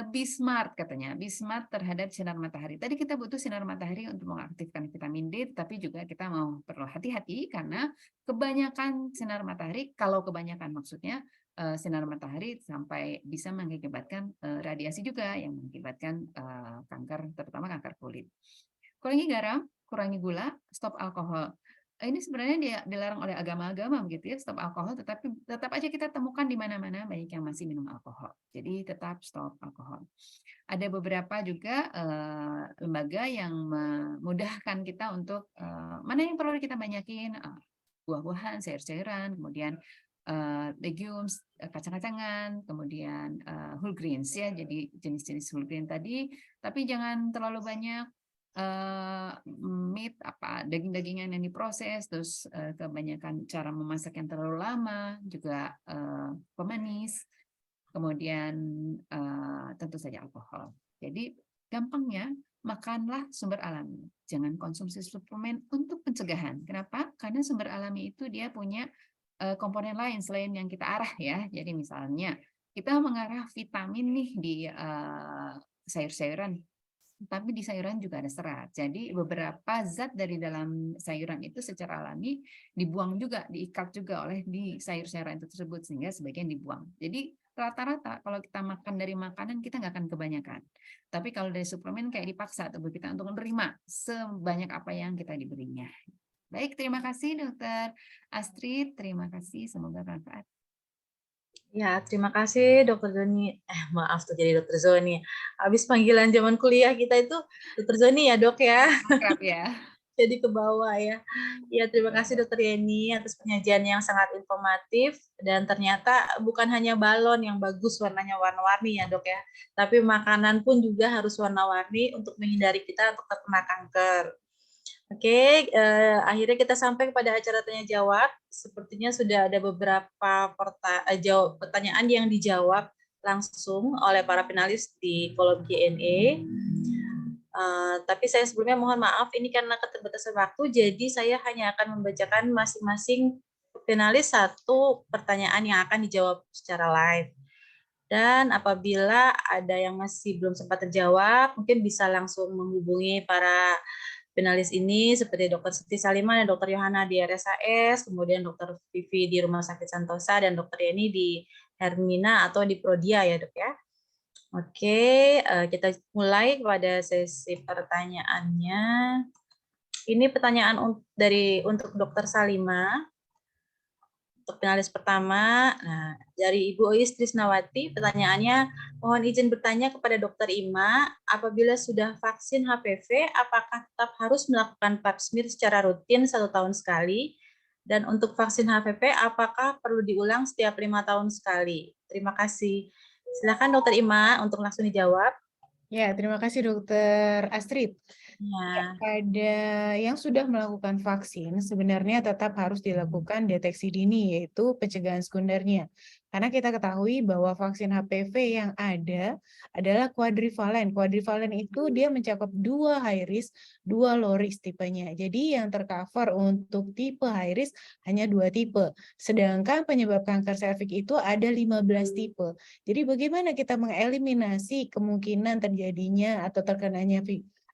be smart katanya, be smart terhadap sinar matahari. Tadi kita butuh sinar matahari untuk mengaktifkan vitamin D, tapi juga kita perlu hati-hati karena kebanyakan sinar matahari, kalau kebanyakan maksudnya sinar matahari sampai bisa mengakibatkan radiasi juga yang mengakibatkan kanker, terutama kanker kulit. Kurangi garam, kurangi gula, stop alkohol. Ini sebenarnya dilarang oleh agama-agama begitu ya, stop alkohol, tetapi tetap aja kita temukan di mana-mana banyak yang masih minum alkohol. Jadi tetap stop alkohol. Ada beberapa juga lembaga yang memudahkan kita untuk mana yang perlu kita banyakin, buah-buahan, sayur-sayuran, kemudian legumes, kacang-kacangan, kemudian whole grains ya, jadi jenis-jenis whole grain tadi, tapi jangan terlalu banyak meat, daging-dagingan yang diproses, terus kebanyakan cara memasak yang terlalu lama, juga pemanis, kemudian tentu saja alkohol. Jadi gampangnya makanlah sumber alami, jangan konsumsi suplemen untuk pencegahan. Kenapa? Karena sumber alami itu dia punya komponen lain selain yang kita arah ya. Jadi misalnya kita mengarah vitamin nih di sayur-sayuran, tapi di sayuran juga ada serat. Jadi beberapa zat dari dalam sayuran itu secara alami dibuang juga, diikat juga oleh di sayur-sayuran itu tersebut, sehingga sebagian dibuang. Jadi rata-rata kalau kita makan dari makanan kita nggak akan kebanyakan. Tapi kalau dari suplemen kayak dipaksa tubuh kita untuk menerima sebanyak apa yang kita diberinya. Baik, terima kasih Dokter Astrid. Terima kasih, semoga bermanfaat. Ya, terima kasih Dokter Zoni. Maaf tuh jadi Dokter Zoni. Habis panggilan zaman kuliah kita itu Dokter Zoni ya dok ya. Akrab ya. Jadi ke bawah ya. Ya, terima kasih Dokter Yeni atas penyajian yang sangat informatif. Dan ternyata bukan hanya balon yang bagus warnanya warna-warni ya dok ya. Tapi makanan pun juga harus warna-warni untuk menghindari kita untuk terkena kanker. Oke, akhirnya kita sampai kepada acara tanya-jawab. Sepertinya sudah ada beberapa pertanyaan yang dijawab langsung oleh para finalis di kolom Q&A. Tapi saya sebelumnya mohon maaf, ini karena keterbatasan waktu, jadi saya hanya akan membacakan masing-masing finalis satu pertanyaan yang akan dijawab secara live. Dan apabila ada yang masih belum sempat terjawab, mungkin bisa langsung menghubungi para finalis ini seperti Dr. Siti Salima dan Dr. Yohana di RSAS, kemudian Dr. Vivi di Rumah Sakit Santosa, dan Dr. Yeni di Hermina atau di Prodia ya dok ya. Oke, kita mulai pada sesi pertanyaannya. Ini pertanyaan untuk Dr. Salima. Untuk finalis pertama, nah, dari Ibu Ois Trisnawati, pertanyaannya, mohon izin bertanya kepada Dr. Ima, apabila sudah vaksin HPV, apakah tetap harus melakukan pap smear secara rutin 1 tahun sekali? Dan untuk vaksin HPV, apakah perlu diulang setiap 5 tahun sekali? Terima kasih. Silakan Dr. Ima untuk langsung dijawab. Ya, terima kasih Dokter Astrid. Ya, pada yang sudah melakukan vaksin, sebenarnya tetap harus dilakukan deteksi dini, yaitu pencegahan sekundernya. Karena kita ketahui bahwa vaksin HPV yang ada adalah quadrivalent. Quadrivalent itu dia mencakup 2 high risk, 2 low risk tipenya. Jadi yang tercover untuk tipe high risk hanya 2 tipe. Sedangkan penyebab kanker serviks itu ada 15 tipe. Jadi bagaimana kita mengeliminasi kemungkinan terjadinya atau terkenanya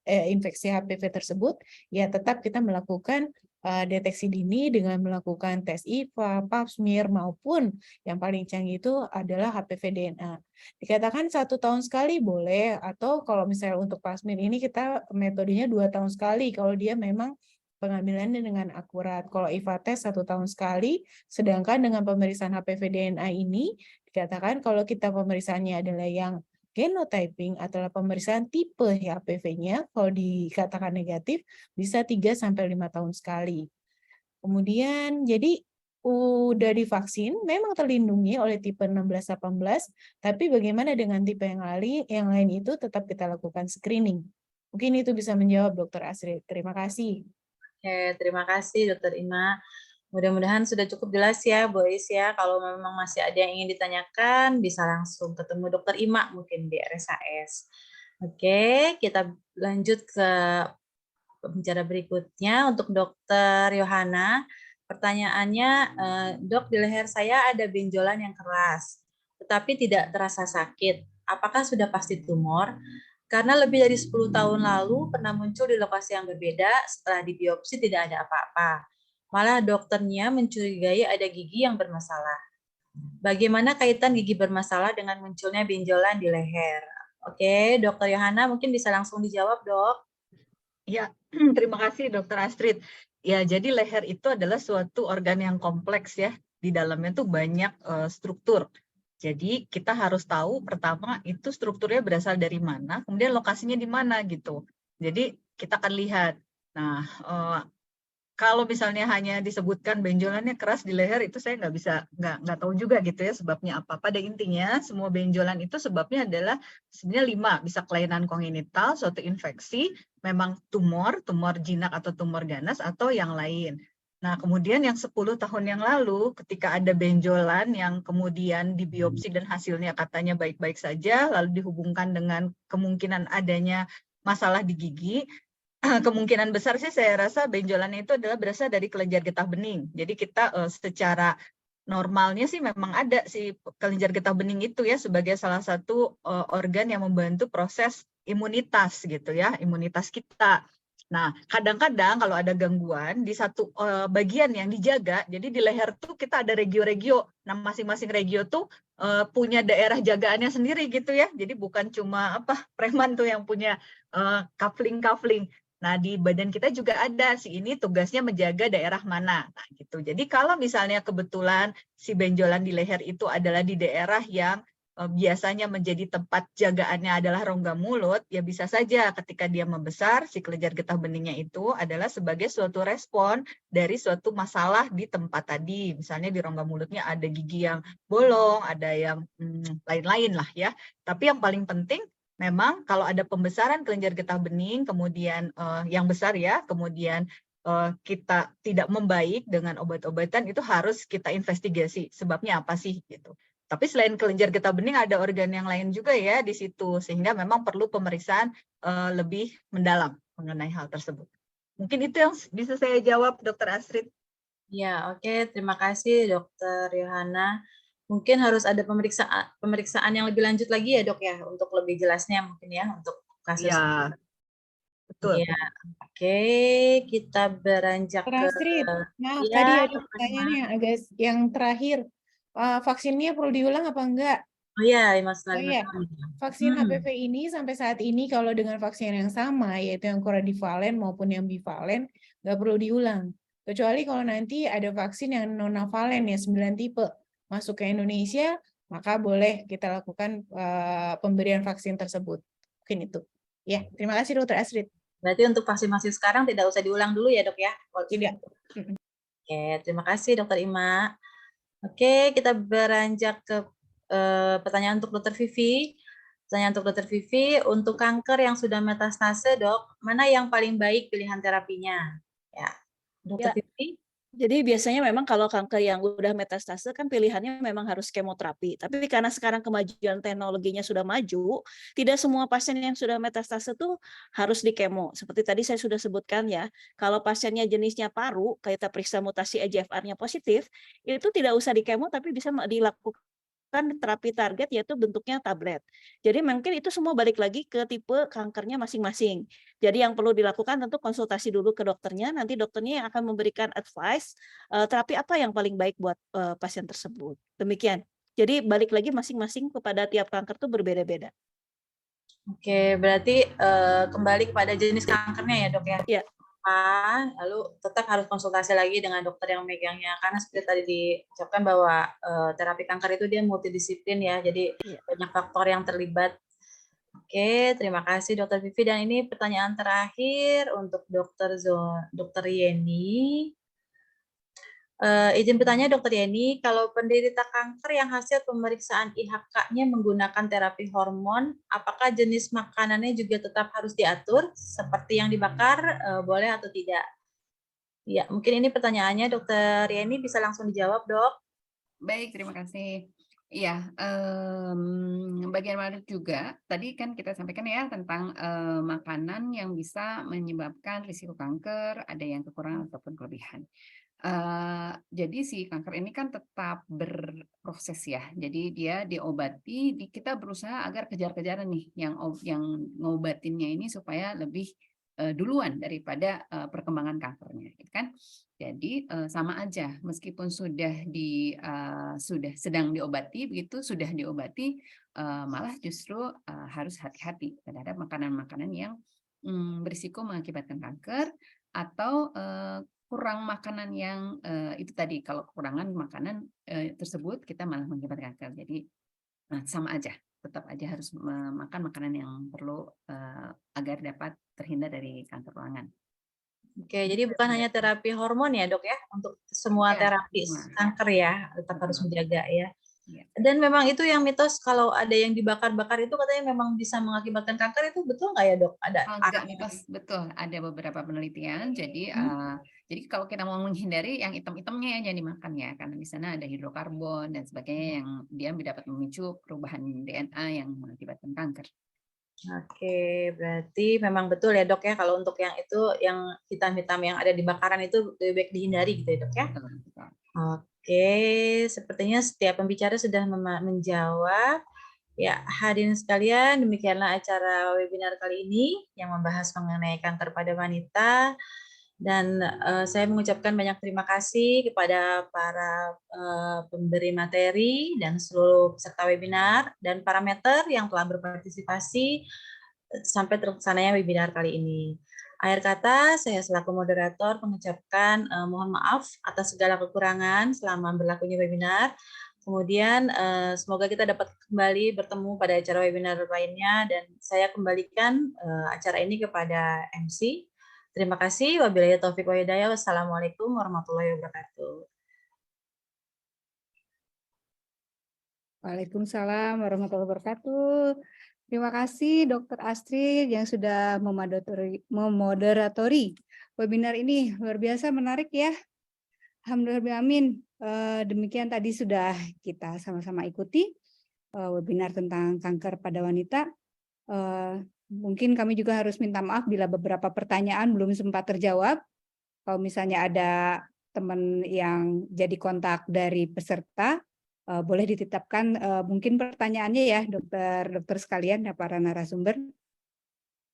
infeksi HPV tersebut, ya tetap kita melakukan deteksi dini dengan melakukan tes IVA, Pap smear, maupun yang paling canggih itu adalah HPV DNA. Dikatakan 1 tahun sekali boleh, atau kalau misalnya untuk Pap smear ini kita metodenya 2 tahun sekali kalau dia memang pengambilannya dengan akurat. Kalau IVA tes 1 tahun sekali, sedangkan dengan pemeriksaan HPV DNA ini dikatakan kalau kita pemeriksaannya adalah yang genotyping adalah pemeriksaan tipe HPV-nya, kalau dikatakan negatif bisa 3-5 tahun sekali. Kemudian jadi udah divaksin memang terlindungi oleh tipe 16-18, tapi bagaimana dengan tipe yang lain itu tetap kita lakukan screening. Mungkin itu bisa menjawab Dr. Astrid. Terima kasih. Oke, terima kasih Dokter Ima. Mudah-mudahan sudah cukup jelas ya, Bu Is ya. Kalau memang masih ada yang ingin ditanyakan, bisa langsung ketemu Dokter Ima mungkin di RSAS. Oke, kita lanjut ke pembicara berikutnya untuk Dokter Yohana. Pertanyaannya, Dok, di leher saya ada benjolan yang keras, tetapi tidak terasa sakit. Apakah sudah pasti tumor? Karena lebih dari 10 tahun lalu pernah muncul di lokasi yang berbeda, setelah dibiopsi tidak ada apa-apa. Malah dokternya mencurigai ada gigi yang bermasalah. Bagaimana kaitan gigi bermasalah dengan munculnya benjolan di leher? Oke, Dokter Yohana mungkin bisa langsung dijawab, Dok. Ya, terima kasih Dokter Astrid. Ya, jadi leher itu adalah suatu organ yang kompleks ya. Di dalamnya tuh banyak struktur. Jadi kita harus tahu pertama itu strukturnya berasal dari mana, kemudian lokasinya di mana gitu. Jadi kita akan lihat. Nah, kalau misalnya hanya disebutkan benjolannya keras di leher, itu saya nggak tahu juga gitu ya sebabnya apa. Pada intinya semua benjolan itu sebabnya adalah sebenarnya 5, bisa kelainan kongenital, suatu infeksi, memang tumor jinak atau tumor ganas atau yang lain. Nah, kemudian yang 10 tahun yang lalu ketika ada benjolan yang kemudian dibiopsi dan hasilnya katanya baik-baik saja, lalu dihubungkan dengan kemungkinan adanya masalah di gigi, kemungkinan besar sih saya rasa benjolannya itu adalah berasal dari kelenjar getah bening. Jadi kita secara normalnya sih memang ada si kelenjar getah bening itu ya sebagai salah satu organ yang membantu proses imunitas gitu ya, imunitas kita. Nah, kadang-kadang kalau ada gangguan di satu bagian yang dijaga, jadi di leher tuh kita ada regio-regio. Nah, masing-masing regio tuh punya daerah jagaannya sendiri gitu ya. Jadi bukan cuma preman tuh yang punya kafling-kafling. Nah, di badan kita juga ada si ini tugasnya menjaga daerah mana. Nah, gitu. Jadi kalau misalnya kebetulan si benjolan di leher itu adalah di daerah yang biasanya menjadi tempat jagaannya adalah rongga mulut, ya bisa saja ketika dia membesar, si kelenjar getah beningnya itu adalah sebagai suatu respon dari suatu masalah di tempat tadi. Misalnya di rongga mulutnya ada gigi yang bolong, ada yang lain-lain lah ya. Tapi yang paling penting memang kalau ada pembesaran kelenjar getah bening, kemudian yang besar ya, kemudian kita tidak membaik dengan obat-obatan, itu harus kita investigasi sebabnya apa sih gitu. Tapi selain kelenjar getah bening ada organ yang lain juga ya di situ, sehingga memang perlu pemeriksaan lebih mendalam mengenai hal tersebut. Mungkin itu yang bisa saya jawab, Dr. Astrid. Ya, oke. Terima kasih, Dokter Yohana. Mungkin harus ada pemeriksaan yang lebih lanjut lagi ya, Dok ya, untuk lebih jelasnya mungkin ya untuk kasus. Ya, betul. Ya, oke. Kita beranjak Dr. ke Astrid, maaf ya, tadi ada Dokter pertanyaan Ima. yang agak yang terakhir. Vaksinnya perlu diulang apa enggak? Oh iya, Oh iya, vaksin HPV ini sampai saat ini kalau dengan vaksin yang sama, yaitu yang quadrivalent maupun yang bivalent, nggak perlu diulang. Kecuali kalau nanti ada vaksin yang nonavalen ya 9 tipe masuk ke Indonesia, maka boleh kita lakukan pemberian vaksin tersebut. Mungkin itu. Ya, terima kasih Dr. Astrid. Berarti untuk vaksinasi sekarang tidak usah diulang dulu ya, Dok ya? Tidak. Oke, terima kasih Dokter Ima. Oke, kita beranjak ke pertanyaan untuk Dokter Vivi. Pertanyaan untuk Dokter Vivi, untuk kanker yang sudah metastase, Dok, mana yang paling baik pilihan terapinya? Ya, Dokter Vivi. Jadi biasanya memang kalau kanker yang udah metastase kan pilihannya memang harus kemoterapi. Tapi karena sekarang kemajuan teknologinya sudah maju, tidak semua pasien yang sudah metastase tuh harus di kemo. Seperti tadi saya sudah sebutkan ya, kalau pasiennya jenisnya paru, kita periksa mutasi EGFR-nya positif, itu tidak usah di kemo tapi bisa dilakukan terapi target yaitu bentuknya tablet. Jadi mungkin itu semua balik lagi ke tipe kankernya masing-masing. Jadi yang perlu dilakukan tentu konsultasi dulu ke dokternya, nanti dokternya yang akan memberikan advice terapi apa yang paling baik buat pasien tersebut. Demikian. Jadi balik lagi masing-masing kepada tiap kanker itu berbeda-beda. Oke, berarti kembali kepada jenis kankernya ya dok ya? Iya. Lalu tetap harus konsultasi lagi dengan dokter yang megangnya, karena seperti tadi diucapkan bahwa terapi kanker itu dia multidisiplin ya, jadi banyak faktor yang terlibat. Oke, terima kasih Dokter Vivi. Dan ini pertanyaan terakhir untuk Dokter Yeni. Izin bertanya Dokter Yeni, kalau penderita kanker yang hasil pemeriksaan IHK-nya menggunakan terapi hormon, apakah jenis makanannya juga tetap harus diatur seperti yang dibakar, boleh atau tidak? Ya, mungkin ini pertanyaannya Dokter Yeni bisa langsung dijawab, Dok. Baik, terima kasih. Iya, bagian menarik juga. Tadi kan kita sampaikan ya tentang makanan yang bisa menyebabkan risiko kanker, ada yang kekurangan ataupun kelebihan. Jadi si kanker ini kan tetap berproses ya. Jadi dia diobati, kita berusaha agar kejar-kejaran nih yang ngobatinnya ini supaya lebih duluan daripada perkembangan kankernya, gitu kan? Jadi sama aja, meskipun sudah sedang diobati, begitu sudah diobati, malah justru harus hati-hati terhadap makanan-makanan yang berisiko mengakibatkan kanker atau kurang makanan yang itu tadi, kalau kekurangan makanan tersebut kita malah mengakibatkan kanker. Jadi sama aja, tetap aja harus makan makanan yang perlu agar dapat terhindar dari kanker tulangan. Oke, jadi bukan hanya terapi hormon ya dok ya, untuk semua terapi kanker ya, tetap harus menjaga ya. Dan memang itu yang mitos kalau ada yang dibakar-bakar itu katanya memang bisa mengakibatkan kanker, itu betul nggak ya dok? Ada enggak mitos, betul. Ada beberapa penelitian. Jadi kalau kita mau menghindari yang hitam-hitamnya ya jangan dimakan ya, karena di sana ada hidrokarbon dan sebagainya yang dia dapat memicu perubahan DNA yang mengakibatkan kanker. Oke, berarti memang betul ya dok ya, kalau untuk yang itu, yang hitam-hitam yang ada di bakaran itu lebih baik dihindari gitu ya dok ya? Oke, sepertinya setiap pembicara sudah menjawab. Ya, hadirin sekalian, demikianlah acara webinar kali ini yang membahas mengenai kanker pada wanita. Dan saya mengucapkan banyak terima kasih kepada para pemberi materi dan seluruh peserta webinar dan parameter yang telah berpartisipasi sampai terlaksananya webinar kali ini. Akhir kata, saya selaku moderator mengucapkan mohon maaf atas segala kekurangan selama berlakunya webinar. Kemudian semoga kita dapat kembali bertemu pada acara webinar lainnya, dan saya kembalikan acara ini kepada MC. Terima kasih. Wabillahi taufiq wa hidayah. Wassalamualaikum warahmatullahi wabarakatuh. Waalaikumsalam warahmatullahi wabarakatuh. Terima kasih Dr. Astrid yang sudah memoderatori webinar ini. Luar biasa menarik ya. Alhamdulillah, amin. Demikian tadi sudah kita sama-sama ikuti webinar tentang kanker pada wanita. Mungkin kami juga harus minta maaf bila beberapa pertanyaan belum sempat terjawab. Kalau misalnya ada teman yang jadi kontak dari peserta, boleh dititipkan mungkin pertanyaannya ya dokter sekalian ya para narasumber.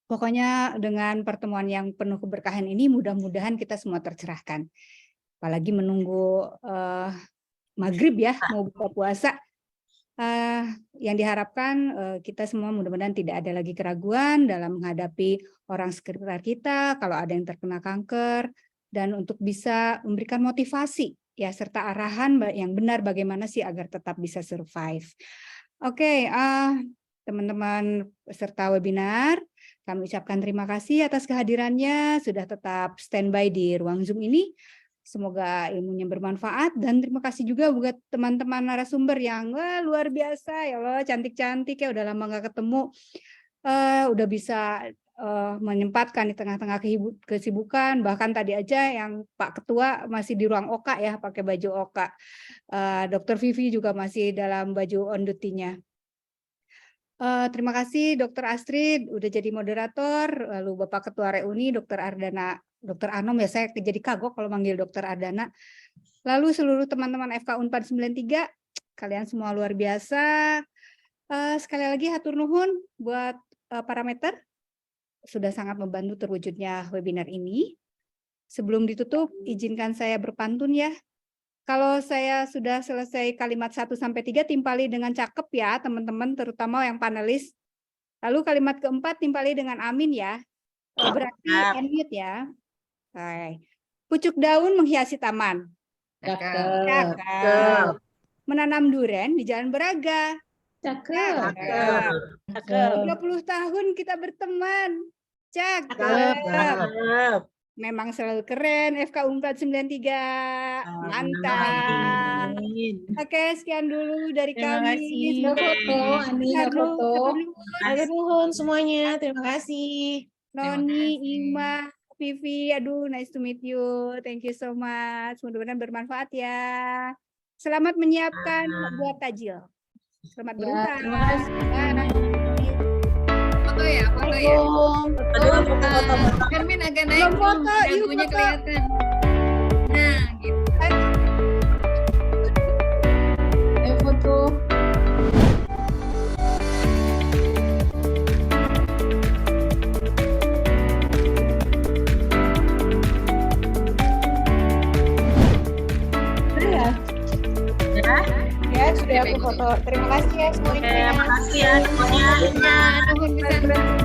Pokoknya dengan pertemuan yang penuh keberkahan ini mudah-mudahan kita semua tercerahkan. Apalagi menunggu maghrib ya, mau buka puasa. Yang diharapkan kita semua mudah-mudahan tidak ada lagi keraguan dalam menghadapi orang sekitar kita kalau ada yang terkena kanker, dan untuk bisa memberikan motivasi ya serta arahan yang benar bagaimana sih agar tetap bisa survive. Oke, teman-teman peserta webinar, kami ucapkan terima kasih atas kehadirannya, sudah tetap standby di ruang Zoom ini. Semoga ilmunya bermanfaat, dan terima kasih juga buat teman-teman narasumber yang luar biasa ya Allah, cantik-cantik ya, udah lama nggak ketemu, udah bisa menyempatkan di tengah-tengah kesibukan. Bahkan tadi aja yang Pak Ketua masih di ruang OKA ya, pakai baju OKA. Dr. Vivi juga masih dalam baju on duty-nya. Terima kasih Dr. Astrid udah jadi moderator, lalu Bapak Ketua Reuni Dr. Ardana, Dr. Anom ya, saya jadi kagok kalau manggil Dr. Ardana. Lalu seluruh teman-teman FK Unpad 93, Kalian semua luar biasa. Sekali lagi hatur nuhun buat parameter. Sudah sangat membantu terwujudnya webinar ini. Sebelum ditutup, izinkan saya berpantun ya. Kalau saya sudah selesai kalimat 1-3, timpali dengan cakep ya, teman-teman, terutama yang panelis. Lalu kalimat keempat timpali dengan amin ya. Berarti unmute ya. Hai. Pucuk daun menghiasi taman. Cakep. Menanam duren di Jalan Beraga. Cakep. 20 tahun kita berteman. Cakep. Memang selalu keren FK Unpad 93. Mantap. Oke, sekian dulu dari Terima kami. kasih. Hatur nuhun semuanya. Terima kasih. Noni, kasih. Ima, Vivi, aduh nice to meet you. Thank you so much. Mudah-mudahan bermanfaat ya. Selamat menyiapkan buat tajil. Selamat berbuka. terima kasih. Bye. Foto ya, foto ya. Hermin agak naik Belum foto, yuk dagunya foto. kelihatan. Nah, gitu. Ayo foto. Ya, sudah aku foto. Terima kasih ya semuanya. Makasih ya semuanya. Nuhun pisan.